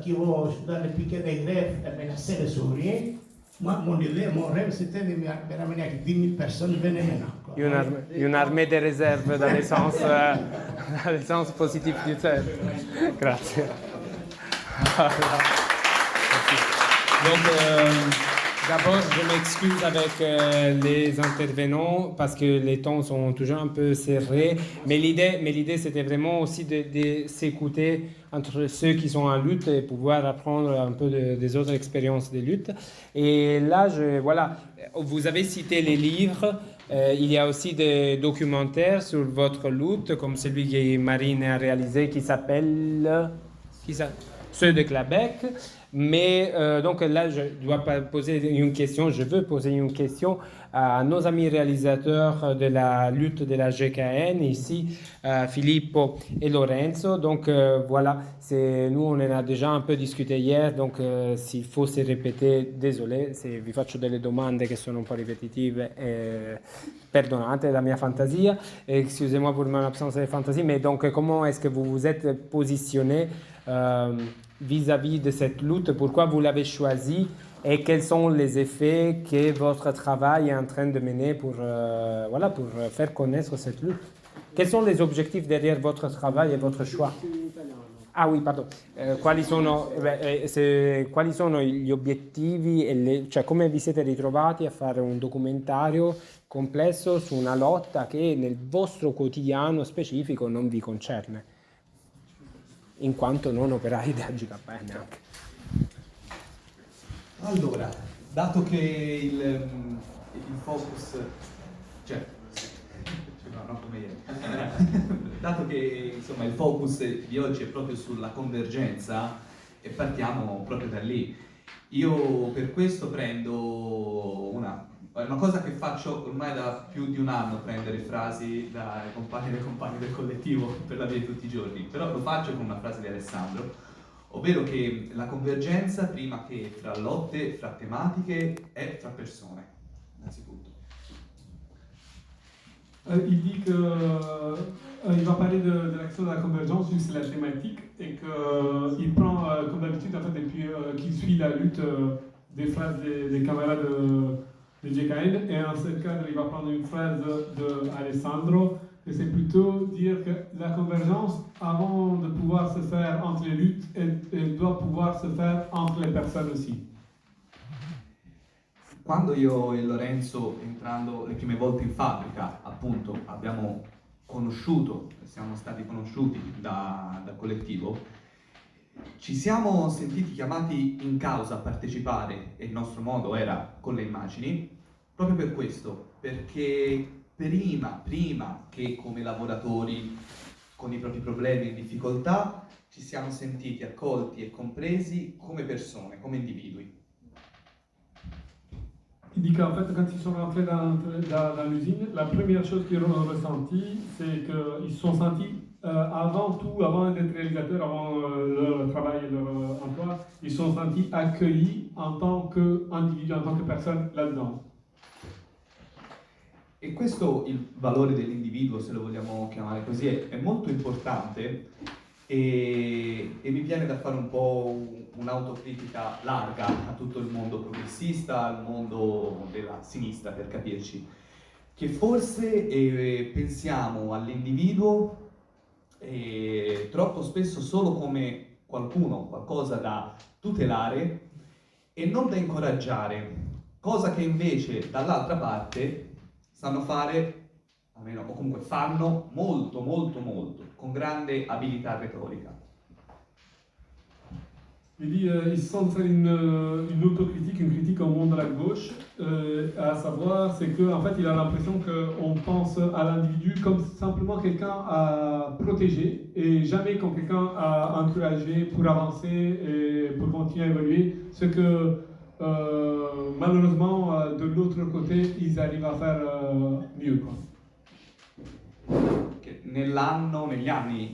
qui vont dans les piquets des grèves menacer les ouvriers, moi, mon idée, mon rêve, c'était de me ramener avec 10 000 personnes, venez maintenant.
Une armée de réserve dans le sens positif du terme. Grazie. Donc, d'abord, je m'excuse avec les intervenants parce que les temps sont toujours un peu serrés. Mais l'idée, c'était vraiment aussi de s'écouter entre ceux qui sont en lutte et pouvoir apprendre un peu des autres expériences de lutte. Et là, voilà, vous avez cité les livres. Il y a aussi des documentaires sur votre lutte, comme celui que Marine a réalisé qui s'appelle Ceux de Québec. Mais donc là, je dois poser une question, je veux poser une question à nos amis réalisateurs de la lutte de la GKN, ici, Filippo et Lorenzo. Donc voilà, nous on en a déjà un peu discuté hier, donc s'il faut se répéter, désolé, se vi faccio delle domande che sono un po' ripetitive, perdonate la mia fantasia, excusez-moi pour mon absence de fantasie, mais donc comment est-ce que vous vous êtes positionné vis-à-vis de cette lutte, pourquoi vous l'avez choisi et quels sont les effets que votre travail est en train de mener pour faire connaître cette lutte. Quels sont les objectifs derrière votre travail et votre choix? Ah oui, pardon. Quali sono gli obiettivi cioè come vi siete ritrovati a fare un documentario complesso su una lotta che nel vostro quotidiano specifico non vi concerne, in quanto non operai da GKN anche.
Allora, dato che il focus, dato che insomma il focus di oggi è proprio sulla convergenza e partiamo proprio da lì, io per questo prendo una cosa che faccio ormai da più di un anno, prendere frasi dai compagni e compagni del collettivo per la via di tutti i giorni, però lo faccio con una frase di Alessandro, ovvero che la convergenza, prima che fra lotte, fra tematiche, è fra persone, innanzitutto.
Il dit qu'il va parler de l'action de la convergence vu que c'est la thématique et qu'il prend comme d'habitude en fait, depuis qu'il suit la lutte des phrases des camarades de GKN et en ce cadre il va prendre une phrase de Alessandro et c'est plutôt dire que la convergence avant de pouvoir se faire entre les luttes elle doit pouvoir se faire entre les personnes aussi.
Quando io e Lorenzo, entrando le prime volte in fabbrica, appunto, abbiamo conosciuto, siamo stati conosciuti dal collettivo, ci siamo sentiti chiamati in causa a partecipare, e il nostro modo era con le immagini, proprio per questo, perché prima che come lavoratori con i propri problemi e difficoltà, ci siamo sentiti accolti e compresi come persone, come individui.
Il dit qu'en fait, quand ils sont rentrés dans l'usine, la première chose qu'ils ont ressenti, c'est qu'ils se sont sentis, avant tout, avant d'être réalisateurs, avant leur travail et leur emploi, ils se sont sentis accueillis en tant qu'individus, en tant que personnes là-dedans.
E questo, il valore dell'individuo, se lo vogliamo chiamare così, è molto importante e mi viene da fare un po' un'autocritica larga a tutto il mondo progressista, al mondo della sinistra per capirci, che forse pensiamo all'individuo troppo spesso solo come qualcosa da tutelare e non da incoraggiare, cosa che invece dall'altra parte sanno fare, almeno, o comunque fanno molto, con grande abilità retorica.
Il dit ils se sentent faire une autocritique, une critique au monde de la gauche, à savoir, c'est qu'en fait, il a l'impression qu'on pense à l'individu comme simplement quelqu'un à protéger et jamais comme quelqu'un à encourager pour avancer et pour continuer à évoluer, ce que malheureusement, de l'autre côté, ils arrivent à faire mieux. Quoi.
Negli anni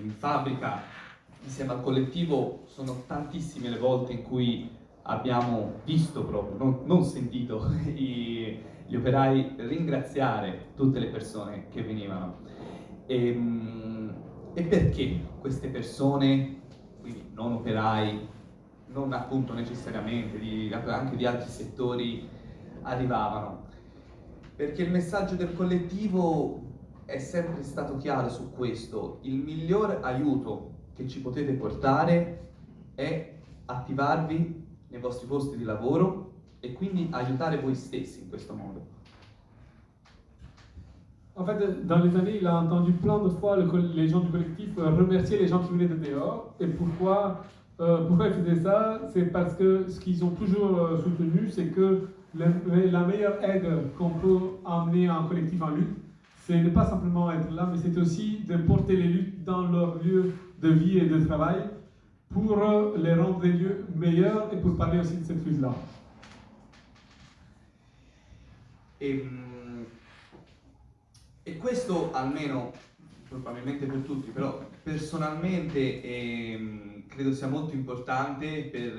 in fabbrica, insieme al collettivo, sono tantissime le volte in cui abbiamo visto proprio, non sentito, gli operai ringraziare tutte le persone che venivano. E perché queste persone, quindi non operai, non appunto necessariamente, anche di altri settori, arrivavano? Perché il messaggio del collettivo è sempre stato chiaro su questo: il miglior aiuto che ci potete portare è attivarvi nei vostri posti di lavoro e quindi aiutare voi stessi in questo modo.
En fait, dans les années, il a entendu plein de fois les gens du collectif remercier les gens qui venaient de dehors. Et pourquoi ils faisaient ça? C'est parce que ce qu'ils ont toujours soutenu, c'est que la meilleure aide qu'on peut amener à un collectif en lutte, c'est ne pas simplement être là, mais c'est aussi de porter les luttes dans leur lieu de vie et de travail pour les rendre des lieux meilleurs et pour parler aussi de cette lutte-là.
E questo almeno, probabilmente per tutti, però personalmente credo sia molto importante per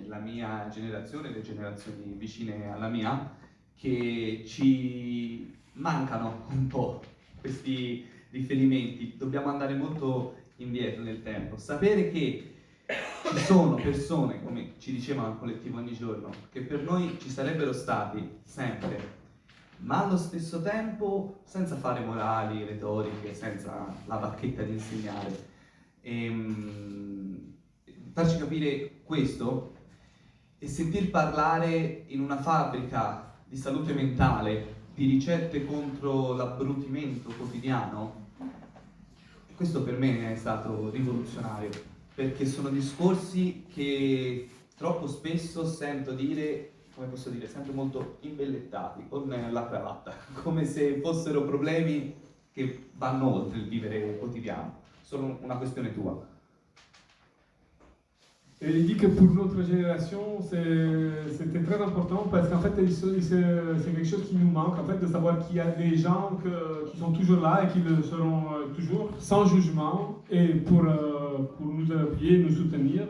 la mia generazione, le generazioni vicine alla mia, che ci mancano un po' questi riferimenti, dobbiamo andare molto indietro nel tempo, sapere che ci sono persone, come ci dicevano al collettivo ogni giorno, che per noi ci sarebbero stati sempre, ma allo stesso tempo senza fare morali, retoriche, senza la bacchetta di insegnare. Farci capire questo e sentir parlare in una fabbrica di salute mentale di ricette contro l'abbrutimento quotidiano, questo per me è stato rivoluzionario, perché sono discorsi che troppo spesso sento dire, come posso dire, sempre molto imbellettati, con la cravatta, come se fossero problemi che vanno oltre il vivere quotidiano, sono una questione tua.
Et il dit que pour notre génération, c'était très important parce qu'en fait, c'est quelque chose qui nous manque, en fait, de savoir qu'il y a des gens qui sont toujours là et qui le seront toujours, sans jugement, et pour nous appuyer, nous soutenir.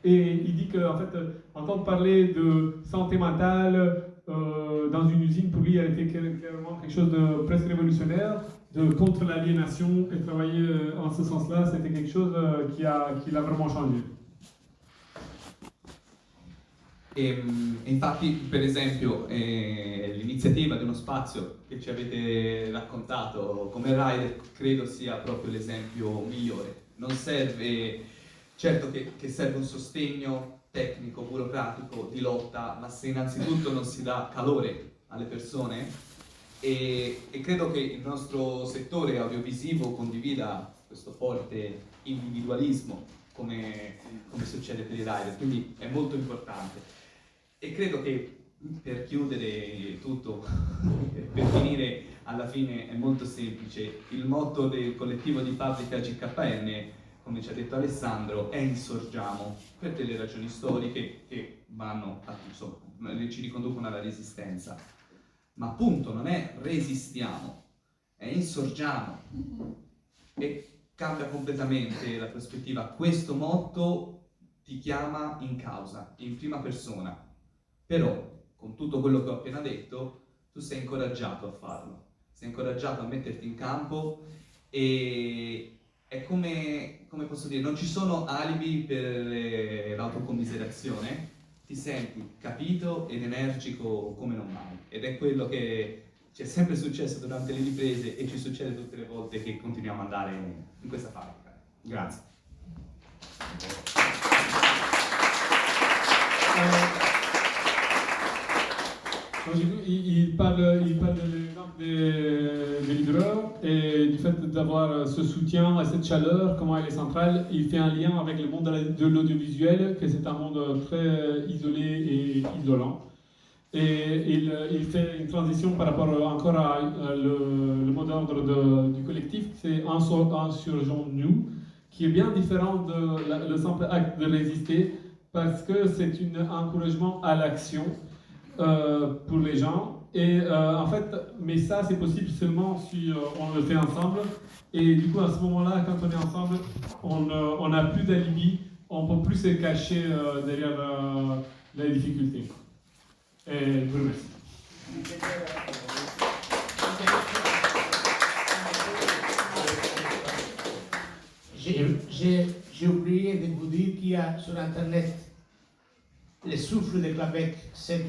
Et il dit qu'en fait, entendre parler de santé mentale dans une usine, pour lui, a été clairement quelque chose de presque révolutionnaire, de contre l'aliénation, et travailler en ce sens-là, c'était quelque chose qui l'a vraiment changé.
Infatti, per esempio, l'iniziativa di uno spazio che ci avete raccontato come Rider credo sia proprio l'esempio migliore. Non serve, certo che serve un sostegno tecnico, burocratico, di lotta, ma se innanzitutto non si dà calore alle persone, e credo che il nostro settore audiovisivo condivida questo forte individualismo come succede per i Rider, quindi è molto importante. E credo che per chiudere tutto, per finire alla fine è molto semplice, il motto del collettivo di fabbrica GKN, come ci ha detto Alessandro, è insorgiamo, per delle ragioni storiche che vanno insomma, ci riconducono alla resistenza. Ma appunto non è resistiamo, è insorgiamo. E cambia completamente la prospettiva. Questo motto ti chiama in causa, in prima persona. Però, con tutto quello che ho appena detto, tu sei incoraggiato a farlo. Sei incoraggiato a metterti in campo e è come posso dire, non ci sono alibi per l'autocommiserazione, ti senti capito ed energico come non mai. Ed è quello che ci è sempre successo durante le riprese e ci succede tutte le volte che continuiamo ad andare in questa fabbrica. Grazie.
Il parle de l'exemple des livreurs et du fait d'avoir ce soutien et cette chaleur, comment elle est centrale. Il fait un lien avec le monde de l'audiovisuel, que c'est un monde très isolé et isolant. Et il fait une transition par rapport encore à le mot d'ordre du collectif, c'est Insurgeons-nous, qui est bien différent de le simple acte de résister, parce que c'est un encouragement à l'action. Pour les gens et en fait mais ça c'est possible seulement si on le fait ensemble et du coup à ce moment-là quand on est ensemble on n'a plus d'alibi, on peut plus se cacher derrière les difficultés et je vous remercie.
J'ai oublié de vous dire qu'il y a sur internet Le souffle de Clabec, c'est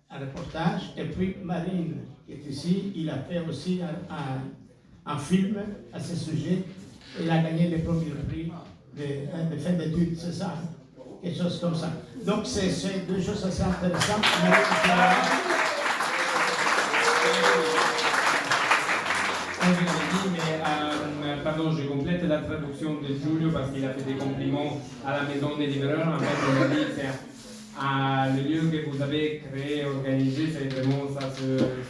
un reportage. Et puis Marine, qui est ici, il a fait aussi un film à ce sujet. Il a gagné le premier prix de fin d'études, c'est ça? Quelque chose comme ça. Donc c'est deux choses assez intéressantes.
Pardon, je complète la traduction de Giulio parce qu'il a fait des compliments à la maison des livreurs. En fait, on a dit Le lieu que vous avez créé, organisé, c'est vraiment ça ce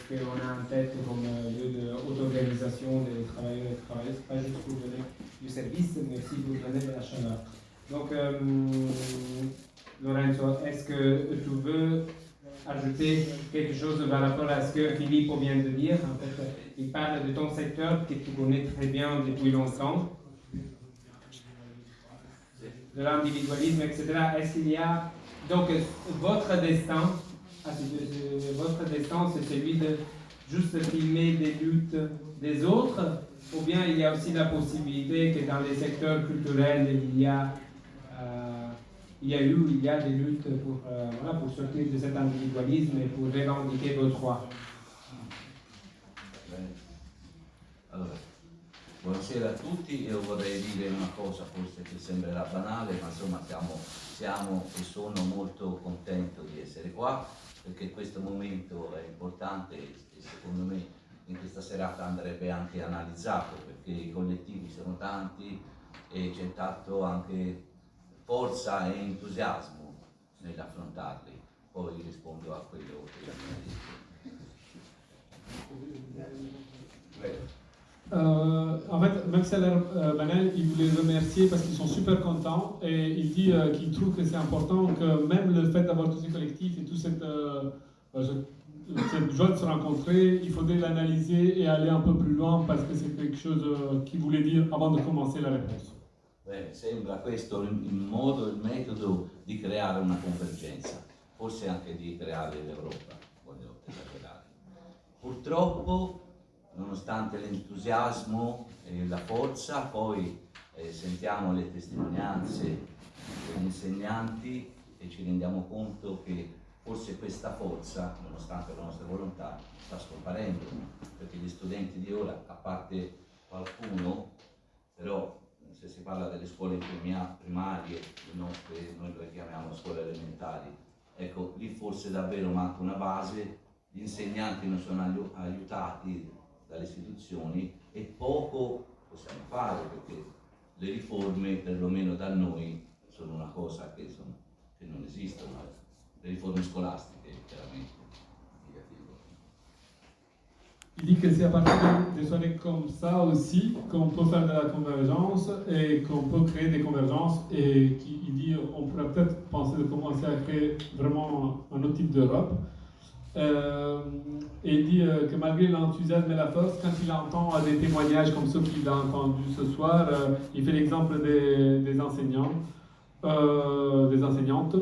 qu'on a en tête comme lieu d'auto-organisation des travailleurs et des travailleuses, pas juste pour donner du service, mais aussi pour donner de la chaleur. Donc, Lorenzo, est-ce que tu veux ajouter quelque chose par rapport à ce que Filippo vient de dire? En fait, il parle de ton secteur que tu connais très bien depuis longtemps, de l'individualisme, etc. Est-ce qu'il y a... Donc, votre destin, c'est celui de juste filmer des luttes des autres, ou bien il y a aussi la possibilité que dans les secteurs culturels, il y a des luttes pour sortir de cet individualisme et pour revendiquer vos droits.
Allora, buonasera a tutti, io vorrei dire una cosa forse che sembrerà banale, ma insomma siamo e sono molto contento di essere qua, perché questo momento è importante e secondo me in questa serata andrebbe anche analizzato, perché i collettivi sono tanti e c'è tanto anche forza e entusiasmo nell'affrontarli. Poi rispondo a quello che abbiamo detto.
En fait, même si ça a l'air banal, il voulait les remercier parce qu'ils sont super contents et il dit qu'il trouve que c'est important que même le fait d'avoir tous ces collectifs et toute cette joie de se rencontrer, il faudrait l'analyser et aller un peu plus loin parce que c'est quelque chose qu'il voulait dire avant de commencer la réponse.
Beh, sembra questo il modo, il metodo di creare una convergenza, forse anche di creare l'Europa, voglio esagerare. Purtroppo, nonostante l'entusiasmo e la forza, poi sentiamo le testimonianze degli insegnanti e ci rendiamo conto che forse questa forza, nonostante la nostra volontà, sta scomparendo, perché gli studenti di ora, a parte qualcuno, però se si parla delle scuole primarie, noi le chiamiamo scuole elementari, ecco, lì forse davvero manca una base, gli insegnanti non sono aiutati dalle istituzioni e poco possiamo fare, perché le riforme, perlomeno da noi, sono una cosa che non esistono, le riforme scolastiche, chiaramente.
Il dit que c'est à partir des soirées comme ça aussi qu'on peut faire de la convergence et qu'on peut créer des convergences et il dit on pourrait peut-être penser de commencer à créer vraiment un autre type d'Europe. Et il dit que malgré l'enthousiasme et la force, quand il entend des témoignages comme ceux qu'il a entendus ce soir, il fait l'exemple des enseignants, des enseignantes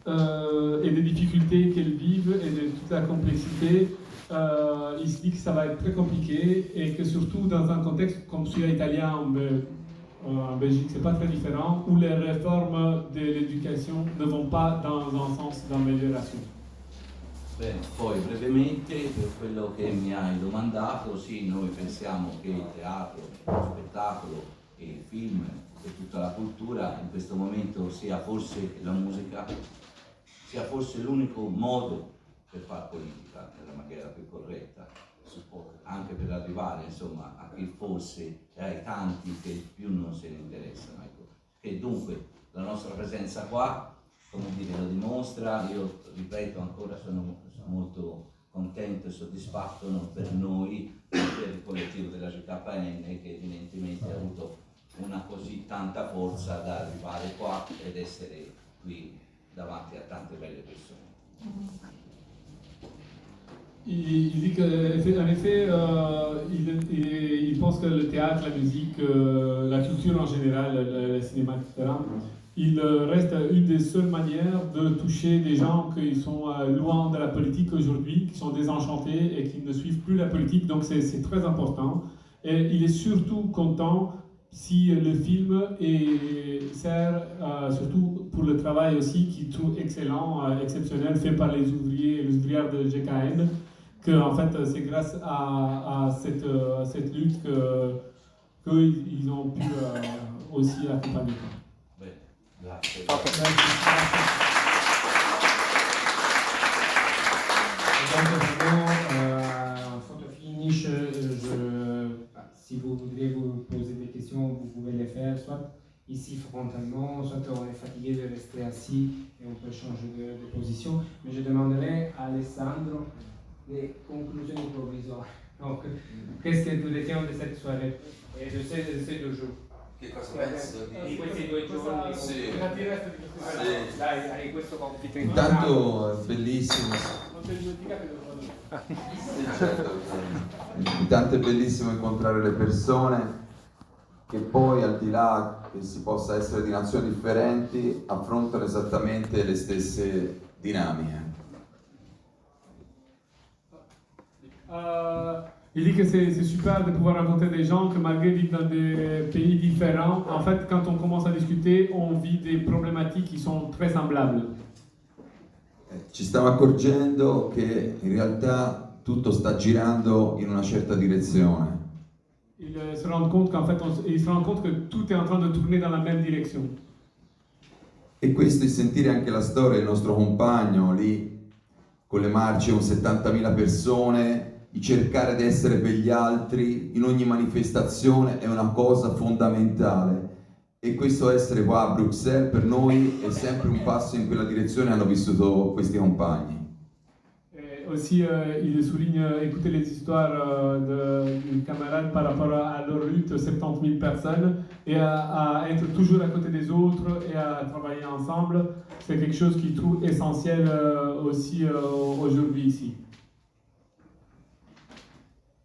et des difficultés qu'elles vivent et de toute la complexité. Il se dit que ça va être très compliqué et que surtout dans un contexte comme celui italien en Belgique, c'est pas très différent, où les réformes de l'éducation ne vont pas dans un sens d'amélioration.
Bene, poi brevemente per quello che mi hai domandato, sì, noi pensiamo che il teatro, lo spettacolo e il film e tutta la cultura in questo momento sia forse la musica, sia forse l'unico modo per fare politica nella maniera più corretta, anche per arrivare insomma a chi forse e ai tanti che più non se ne interessano. Ecco. E dunque la nostra presenza qua, come dire, lo dimostra. Io ripeto ancora, sono molto contento e soddisfatto non per noi, ma per il collettivo della GKN che evidentemente ha avuto una così tanta forza da arrivare qua ed essere qui davanti a tante belle persone.
Il dit qu'en effet, il pense que le théâtre, la musique, la culture en général, le cinéma, etc., il reste une des seules manières de toucher des gens qui sont loin de la politique aujourd'hui, qui sont désenchantés et qui ne suivent plus la politique, donc c'est très important. Et il est surtout content si le film sert surtout pour le travail aussi, qu'il trouve excellent, exceptionnel, fait par les ouvriers et les ouvrières de GKN, que en fait c'est grâce à cette lutte qu'ils ont pu aussi accompagner.
Grazie.
Donc vraiment, photo finish, si vous voudrez vous poser des questions, vous pouvez les faire, soit ici frontalement, soit on est fatigué de rester assis. assis et on peut changer de position. Mais je demanderai à Alessandro les conclusions provisoires. Donc, qu'est-ce que tu retiens de cette soirée et de ces 2 jours?
Che cosa penso
Di questi 2 giorni?
Sì.
Dai, hai questo compito.
Intanto è bellissimo.
Non ti dimenticate del
Sì, certo. Intanto è bellissimo incontrare le persone che poi, al di là che si possa essere di nazioni differenti, affrontano esattamente le stesse dinamiche.
Il dit que c'est super de pouvoir rencontrer des gens que malgré vivre dans des pays différents, en fait, quand on commence à discuter, on vit des problématiques qui sont très semblables.
Ci stiamo accorgendo che in realtà tutto sta girando in una certa direzione.
Ils se rendent compte qu'en fait, ils se rendent compte que tout est en train de tourner dans la même direction.
E questo, di sentire anche la storia del nostro compagno lì con le marce con 70.000 persone, di cercare di essere per gli altri in ogni manifestazione, è una cosa fondamentale. E questo essere qua a Bruxelles per noi è sempre un passo in quella direzione, hanno vissuto questi compagni.
Et aussi, il souligne écouter les histoires de camarades par rapport à leur lutte, 70 000 personnes, et à être toujours à côté des autres et à travailler ensemble. C'est quelque chose qu'il trouve essentiel aussi aujourd'hui ici.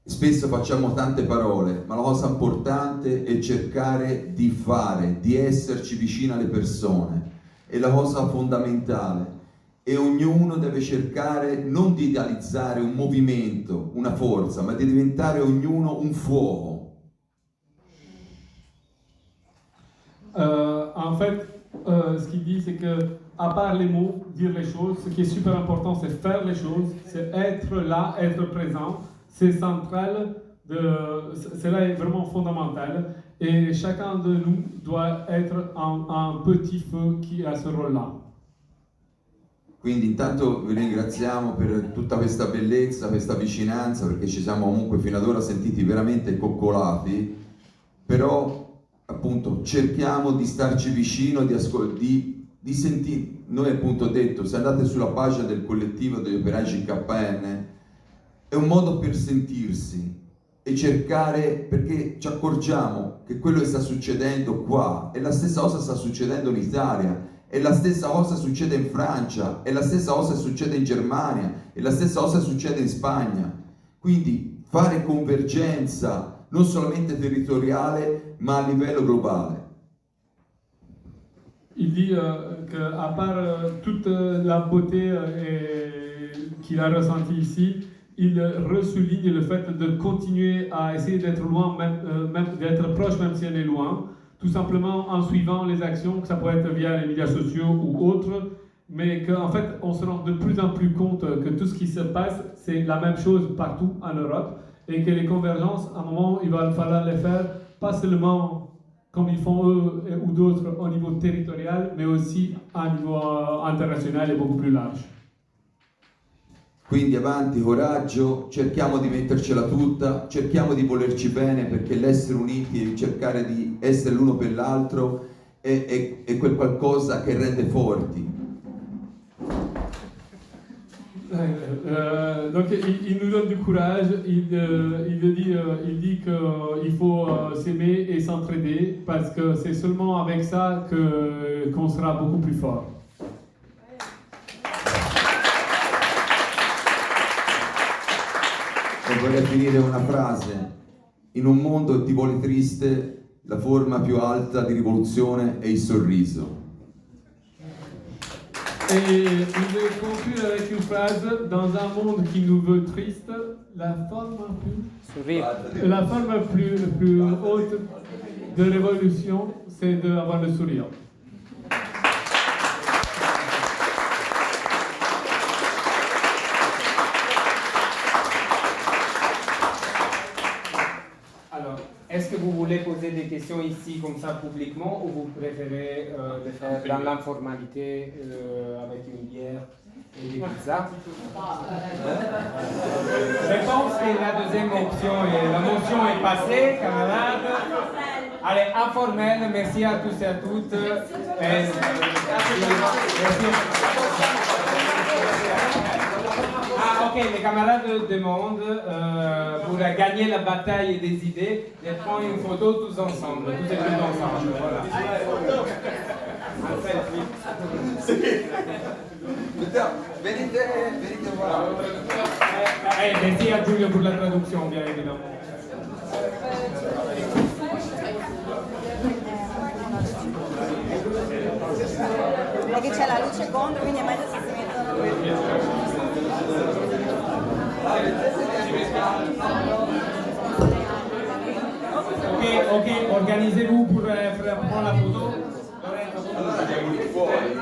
Spesso facciamo tante parole, ma la cosa importante è cercare di fare, di esserci vicino alle persone. È la cosa fondamentale. E ognuno deve cercare non di idealizzare un movimento, una forza, ma di diventare ognuno un fuoco.
En fait, ce qu'il dit, c'est que, à part les mots, dire les choses, ce qui est super important, c'est faire les choses, c'est être là, être présent. C'est central, cela est vraiment fondamental. Et chacun de nous doit être un petit feu qui a ce rôle-là.
Quindi intanto vi ringraziamo per tutta questa bellezza, questa vicinanza, perché ci siamo comunque fino ad ora sentiti veramente coccolati, però appunto cerchiamo di starci vicino, di sentire. Noi appunto ho detto, se andate sulla pagina del collettivo degli operai GKN, è un modo per sentirsi e cercare, perché ci accorgiamo che quello che sta succedendo qua è la stessa cosa che sta succedendo in Italia. E la stessa cosa succede in Francia, e la stessa cosa succede in Germania, e la stessa cosa succede in Spagna. Quindi fare convergenza non solamente territoriale, ma a livello globale.
Il dit qu'à part toute la beauté qu'il a ressentie ici, il ressouligne le fait de continuer à essayer d'être loin, même d'être proche même si on est loin. Tout simplement en suivant les actions, que ça peut être via les médias sociaux ou autres, mais qu'en fait on se rend de plus en plus compte que tout ce qui se passe, c'est la même chose partout en Europe, et que les convergences, à un moment, il va falloir les faire, pas seulement comme ils font eux ou d'autres au niveau territorial, mais aussi à un niveau international et beaucoup plus large.
Quindi avanti, coraggio, cerchiamo di mettercela tutta, cerchiamo di volerci bene, perché l'essere uniti e cercare di essere l'uno per l'altro è quel qualcosa che rende forti.
Donc il nous donne du courage, il dit qu'il faut s'aimer et s'entraider, parce que c'est seulement avec ça qu'on sera beaucoup plus fort.
E vorrei finire una frase: in un mondo che ti vuole triste, la forma più alta di rivoluzione è il sorriso.
Et il veut conclure avec une phrase: dans un monde qui nous veut triste, la forme plus haute de révolution, c'est d'avoir le sourire.
Est-ce que vous voulez poser des questions ici comme ça publiquement, ou vous préférez le faire dans l'informalité avec une bière et des pizzas? Je pense que la deuxième option, la motion est passée, camarades. Allez, informel, merci à tous et à toutes. Merci. Ah, ok, les camarades demandent pour gagner la bataille des idées de prendre une photo tous ensemble, tous et toutes ensemble. Voilà. Un selfie.
Venite voir.
Merci à Giulio pour la traduction, bien évidemment.
È che c'è la luce contro, quindi è meglio se si mettono.
Ok, organisez-vous pour prendre la photo.
Allora andiamo di fuori.